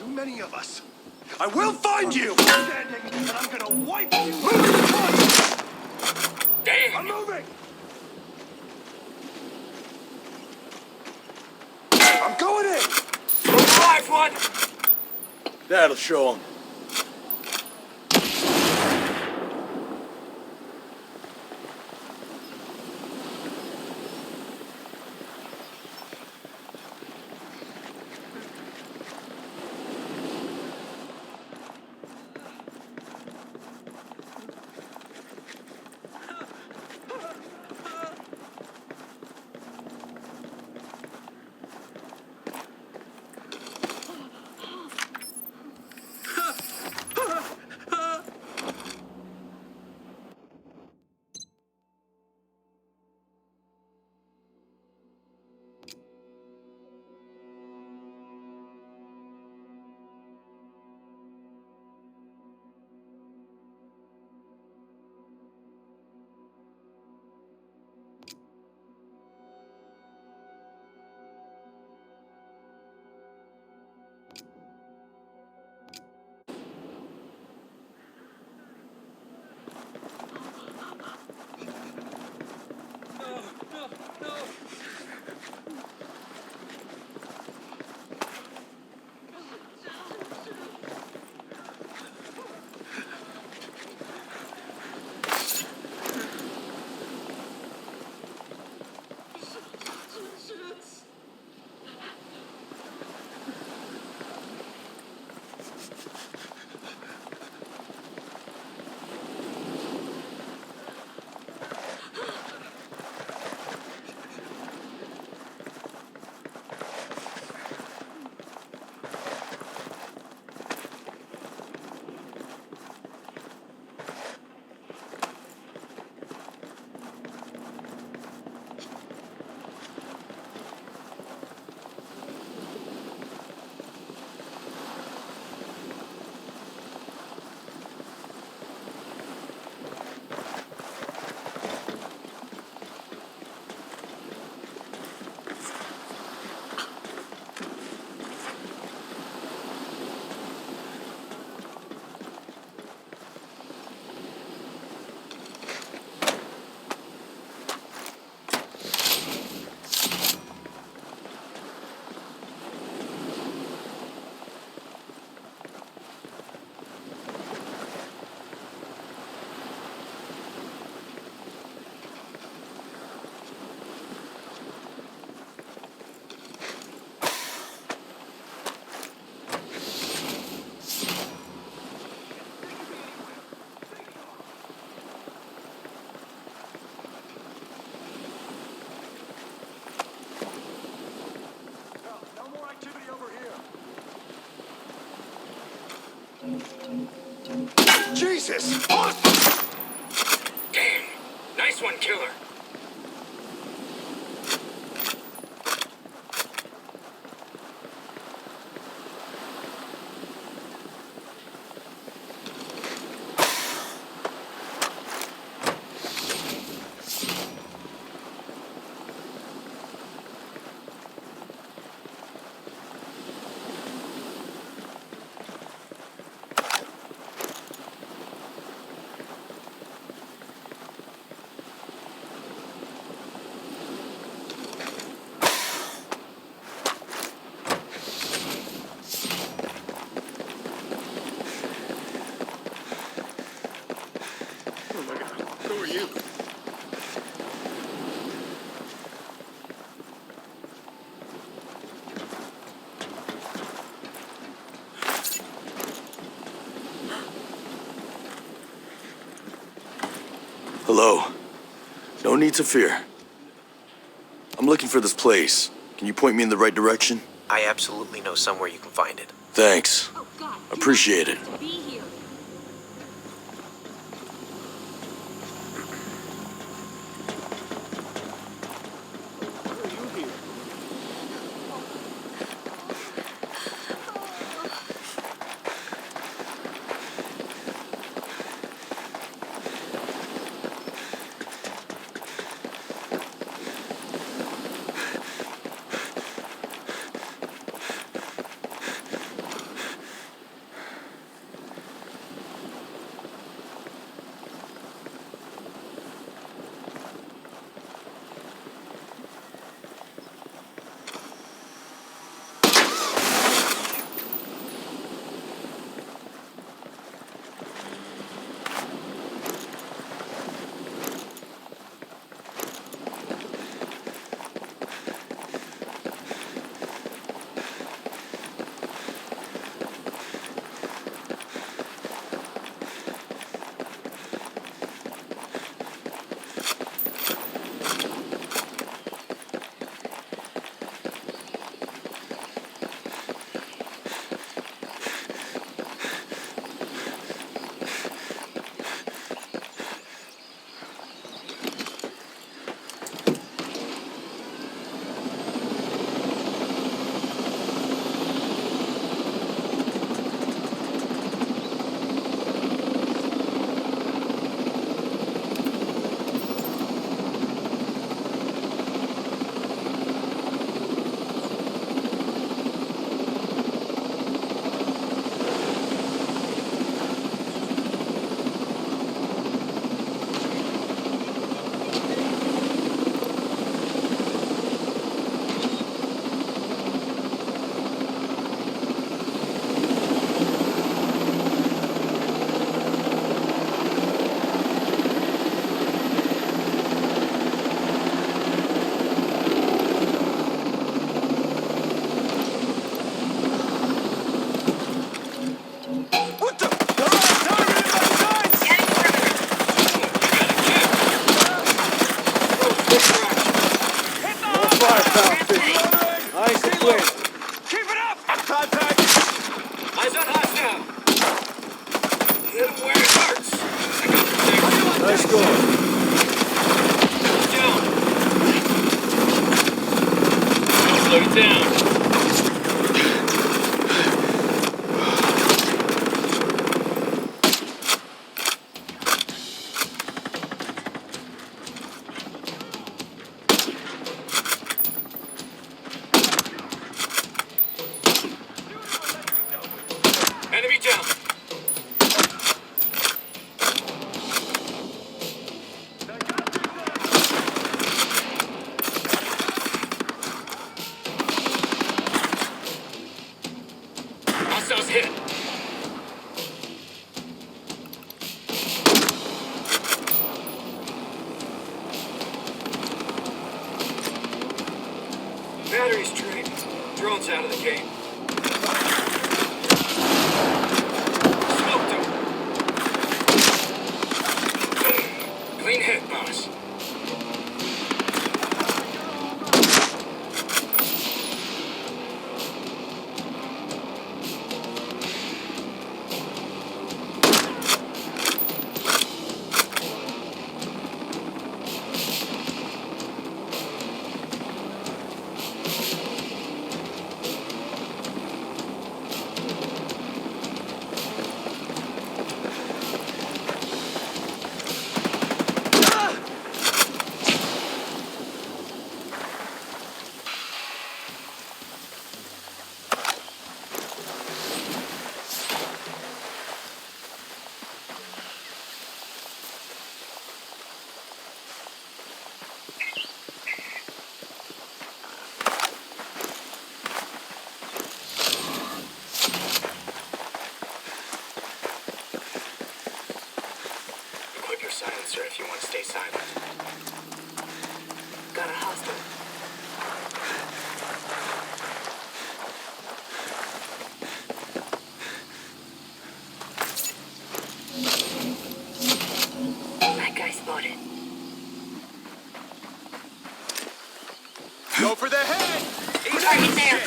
too many of us. I will find you! Standing, and I'm gonna wipe you! Moving! Damn! I'm moving! I'm going in! Live one! That'll show him. Jesus! Damn! Nice one, killer. Who are you? Hello. No need to fear. I'm looking for this place. Can you point me in the right direction? I absolutely know somewhere you can find it. Thanks. Appreciate it. slow it down. Enemy down. Hostiles hit. Battery's drained. Drone's out of the game. Smoked him. Clean hit, boss. Equip your silencer if you want to stay silent. Got a hostile. That guy spotted. Go for the head! Target there.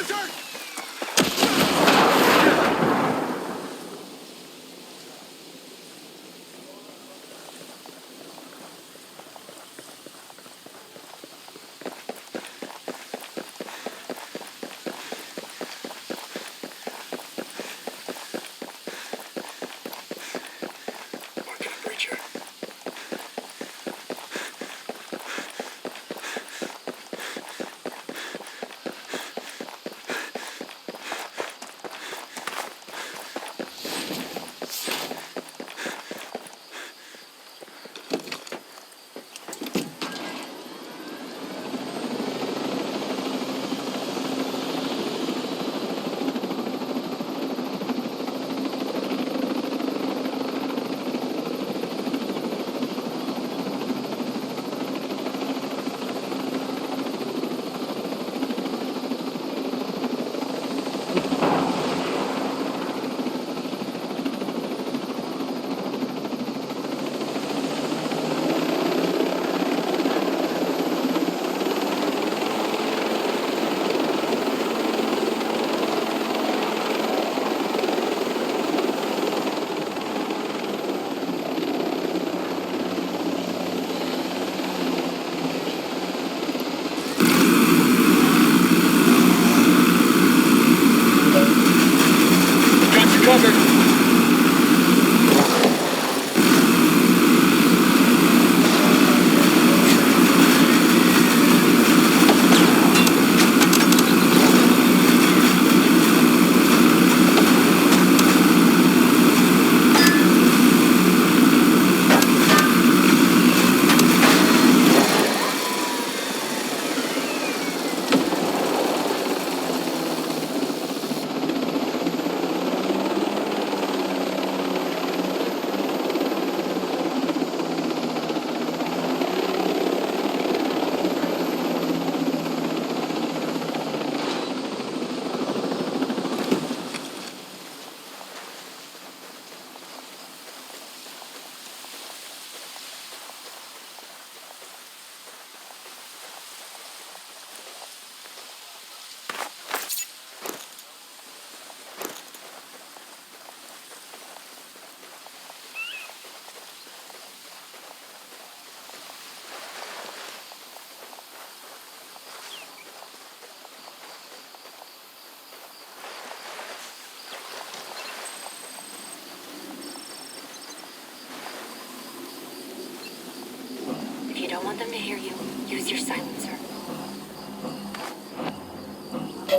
want them to hear you. Use your silencer.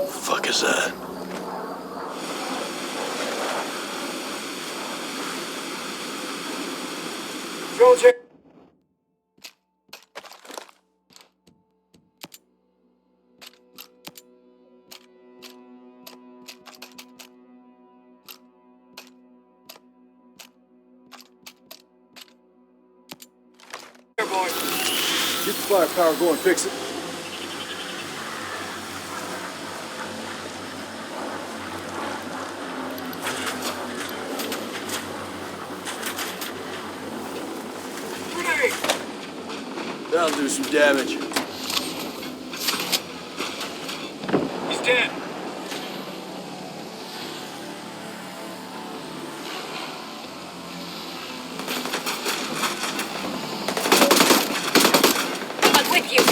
Fuck is that? Soldier! Here, boy. Get the firepower going, fix it. That'll do some damage. He's dead. I'm with you.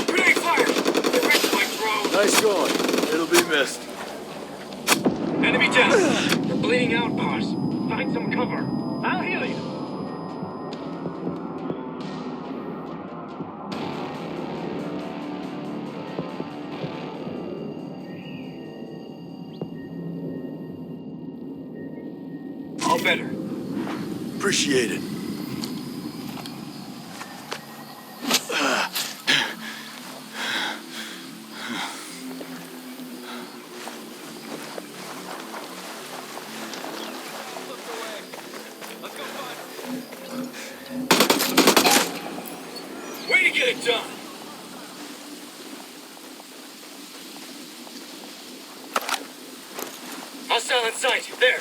Grenade fire! The Breakpoint drone! Nice going. It'll be missed. Enemy down! They're bleeding out, boss. Find some cover. I'll heal you. All better. Appreciate it. Way to get it done! Hostile in sight. There.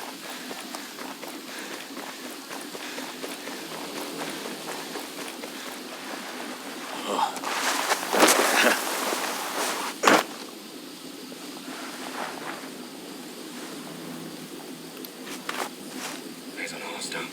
Eyes on hostile.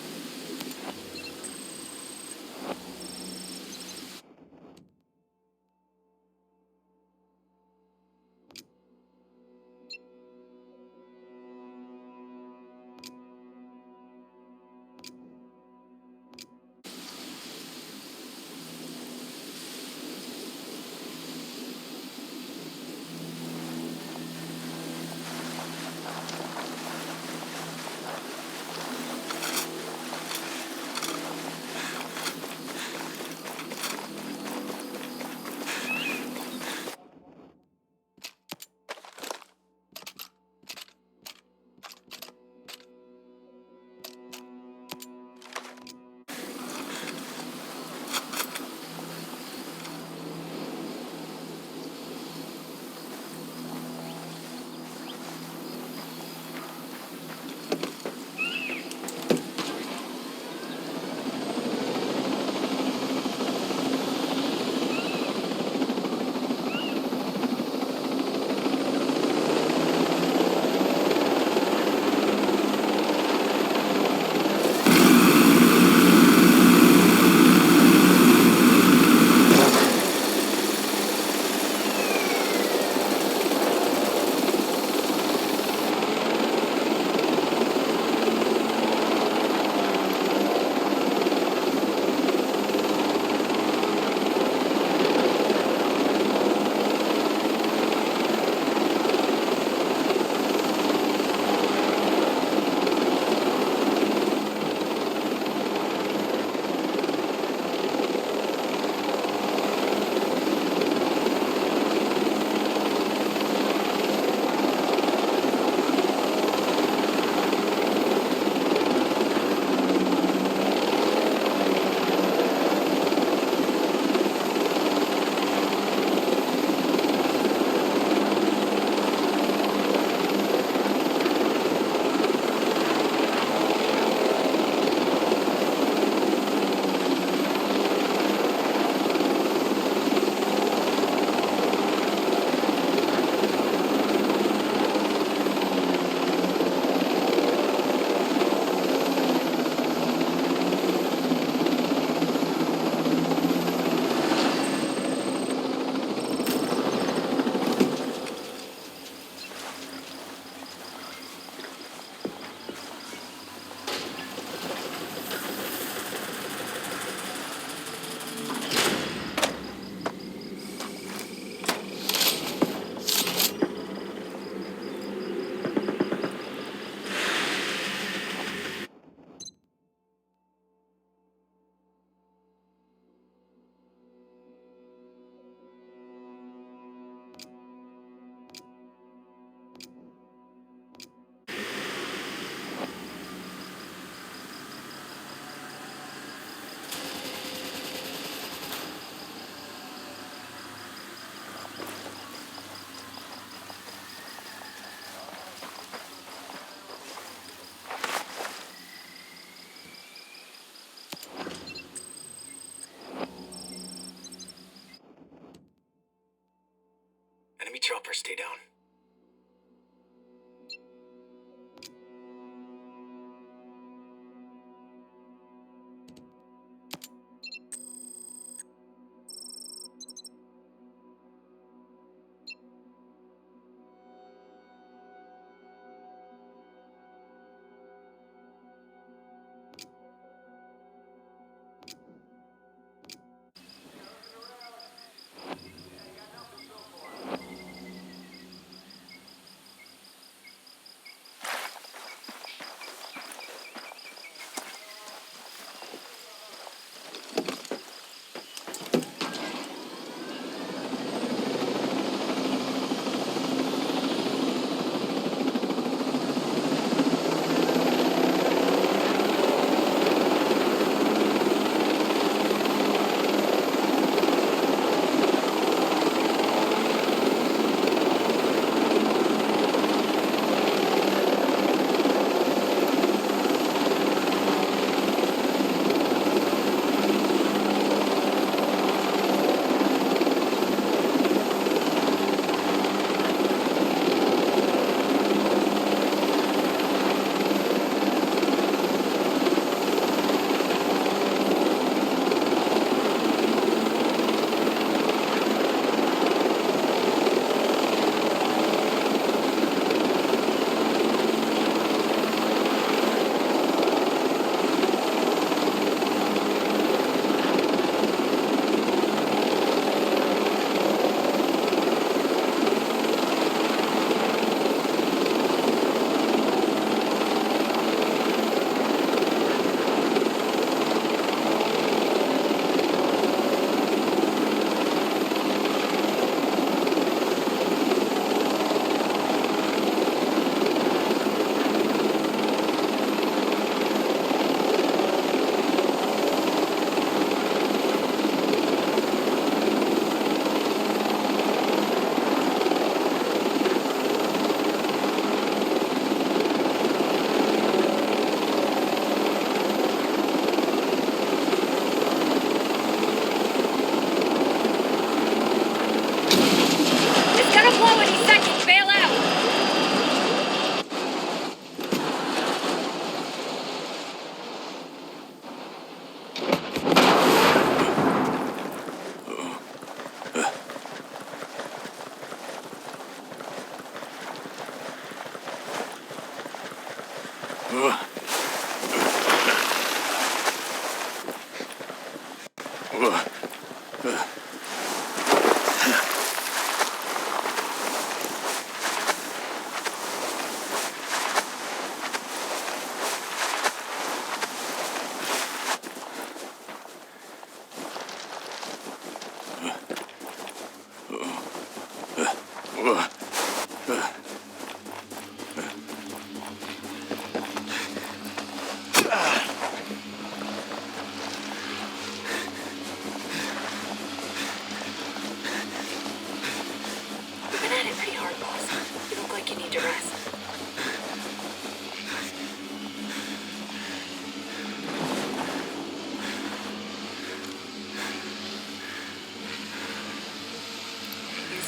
Enemy chopper, stay down.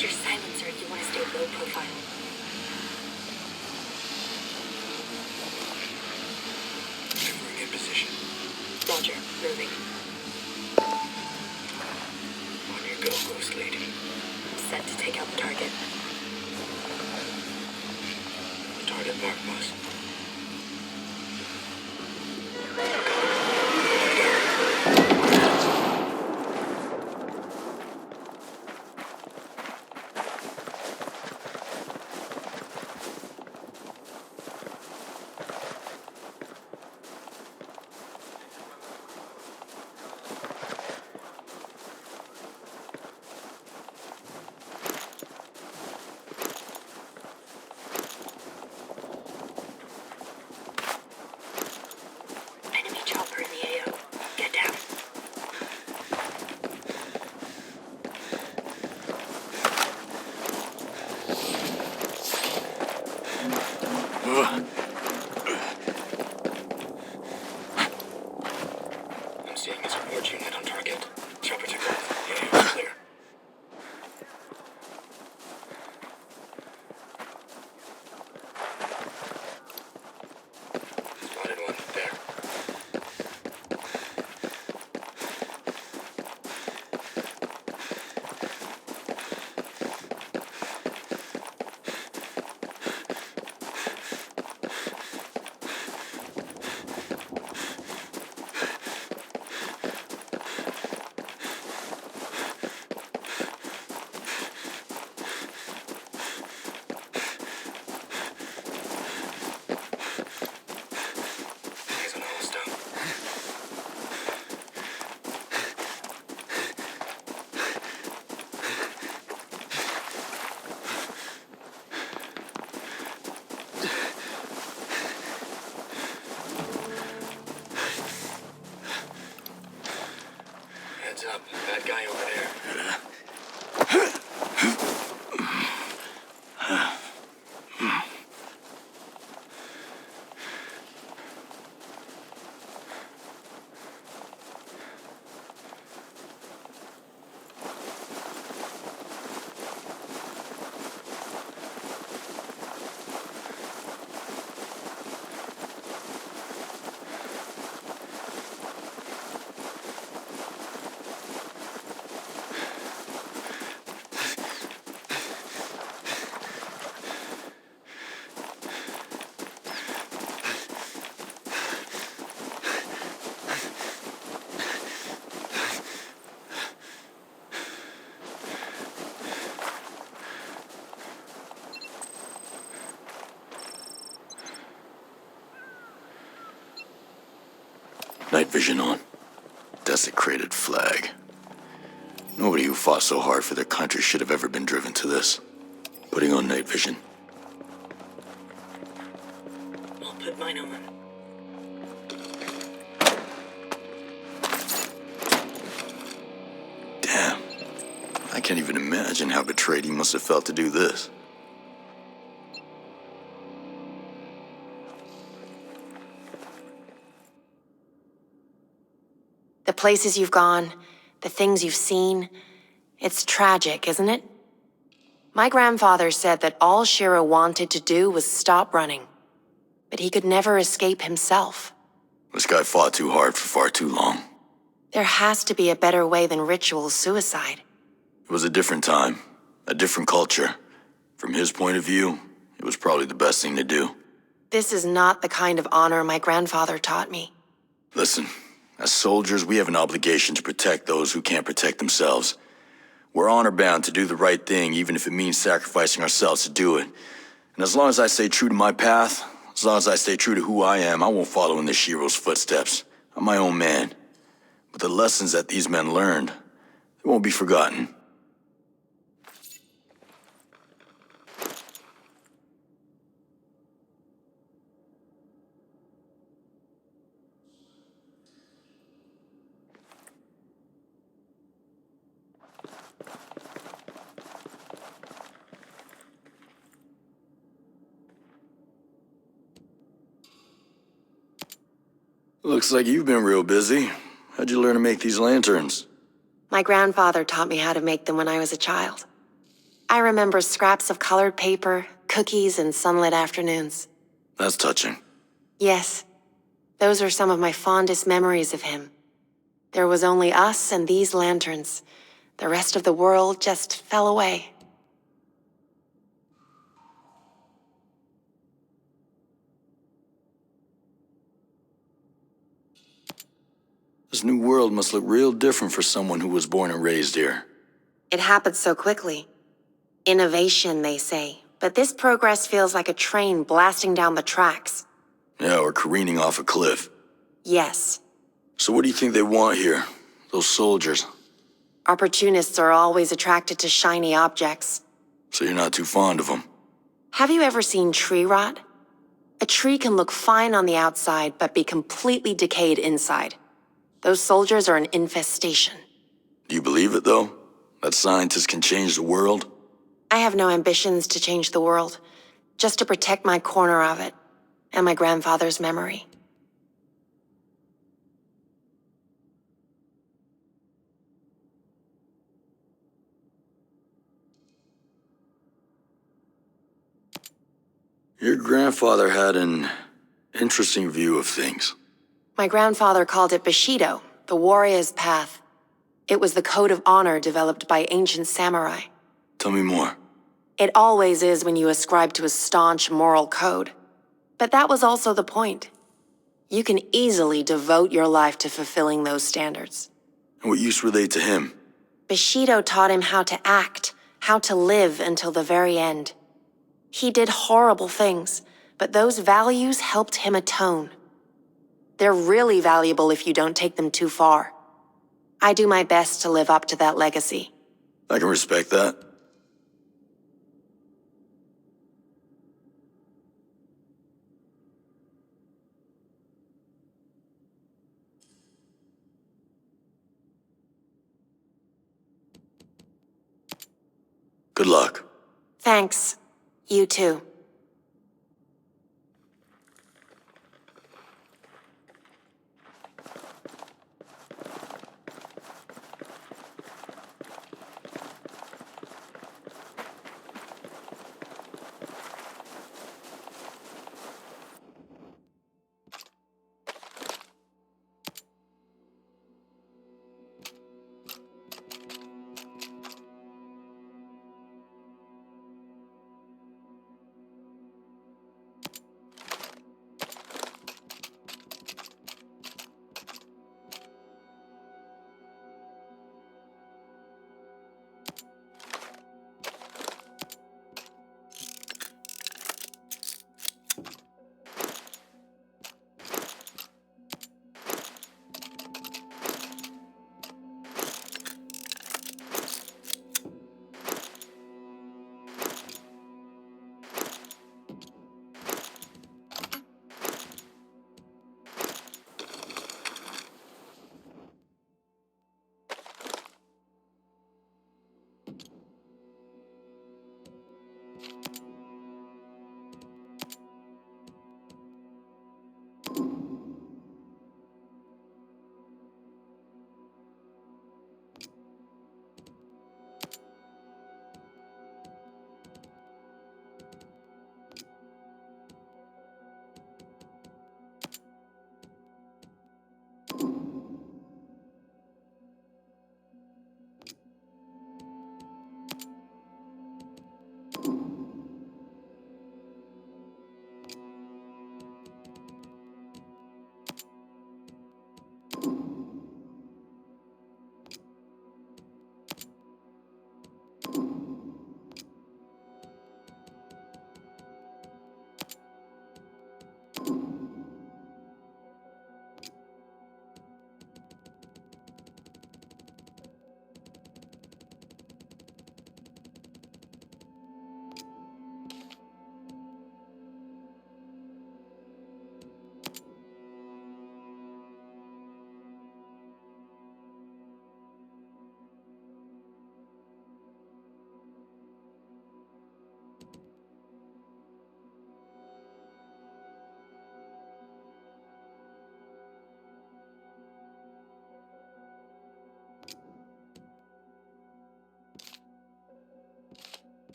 Your silencer if you want to stay low profile. Maneuvering in position. Roger, moving. On your go, Ghost Lady. Set to take out the target. Target mark, boss. Night vision on. Desecrated flag. Nobody who fought so hard for their country should have ever been driven to this. Putting on night vision. I'll put mine on. Damn. I can't even imagine how betrayed he must have felt to do this. The places you've gone, the things you've seen, it's tragic, isn't it? My grandfather said that all Shiro wanted to do was stop running, but he could never escape himself. This guy fought too hard for far too long. There has to be a better way than ritual suicide. It was a different time, a different culture. From his point of view, it was probably the best thing to do. This is not the kind of honor my grandfather taught me. Listen, as soldiers, we have an obligation to protect those who can't protect themselves. We're honor-bound to do the right thing, even if it means sacrificing ourselves to do it. And as long as I stay true to my path, as long as I stay true to who I am, I won't follow in the Shiro's footsteps. I'm my own man. But the lessons that these men learned, they won't be forgotten. Looks like you've been real busy. How'd you learn to make these lanterns? My grandfather taught me how to make them when I was a child. I remember scraps of colored paper, cookies, and sunlit afternoons. That's touching. Yes, those are some of my fondest memories of him. There was only us and these lanterns. The rest of the world just fell away. This new world must look real different for someone who was born and raised here. It happened so quickly. Innovation, they say, but this progress feels like a train blasting down the tracks. Yeah, or careening off a cliff. Yes. So what do you think they want here? Those soldiers? Opportunists are always attracted to shiny objects. So you're not too fond of them? Have you ever seen tree rot? A tree can look fine on the outside, but be completely decayed inside. Those soldiers are an infestation. Do you believe it, though? That scientists can change the world? I have no ambitions to change the world, just to protect my corner of it, and my grandfather's memory. Your grandfather had an interesting view of things. My grandfather called it Bushido, the warrior's path. It was the code of honor developed by ancient samurai. Tell me more. It always is when you ascribe to a staunch moral code. But that was also the point. You can easily devote your life to fulfilling those standards. And what use were they to him? Bushido taught him how to act, how to live until the very end. He did horrible things, but those values helped him atone. They're really valuable if you don't take them too far. I do my best to live up to that legacy. I can respect that. Good luck. Thanks. You too.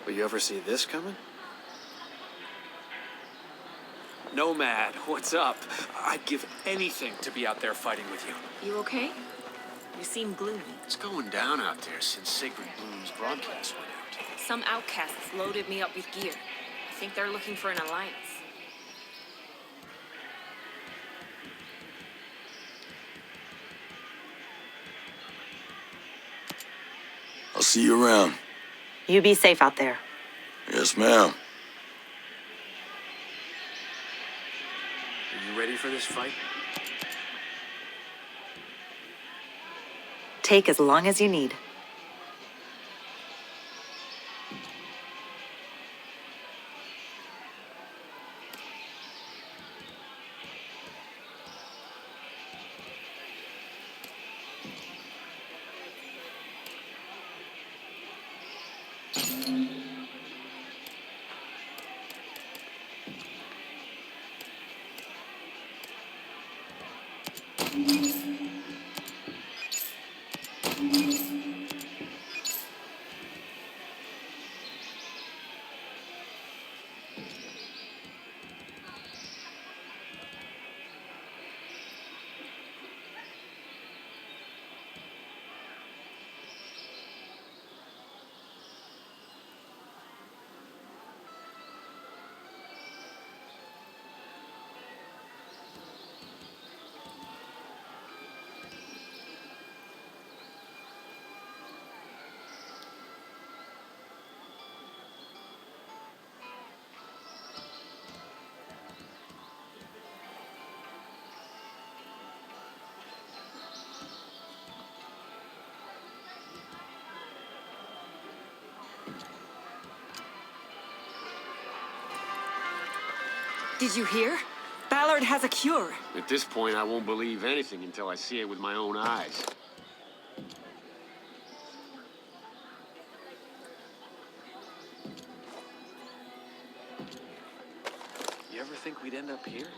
Will you ever see this coming? Nomad, what's up? I'd give anything to be out there fighting with you. You okay? You seem gloomy. It's going down out there since Sacred Bloom's broadcast went out. Some outcasts loaded me up with gear. I think they're looking for an alliance. I'll see you around. You be safe out there. Yes, ma'am. Are you ready for this fight? Take as long as you need. Did you hear? Ballard has a cure. At this point, I won't believe anything until I see it with my own eyes. You ever think we'd end up here?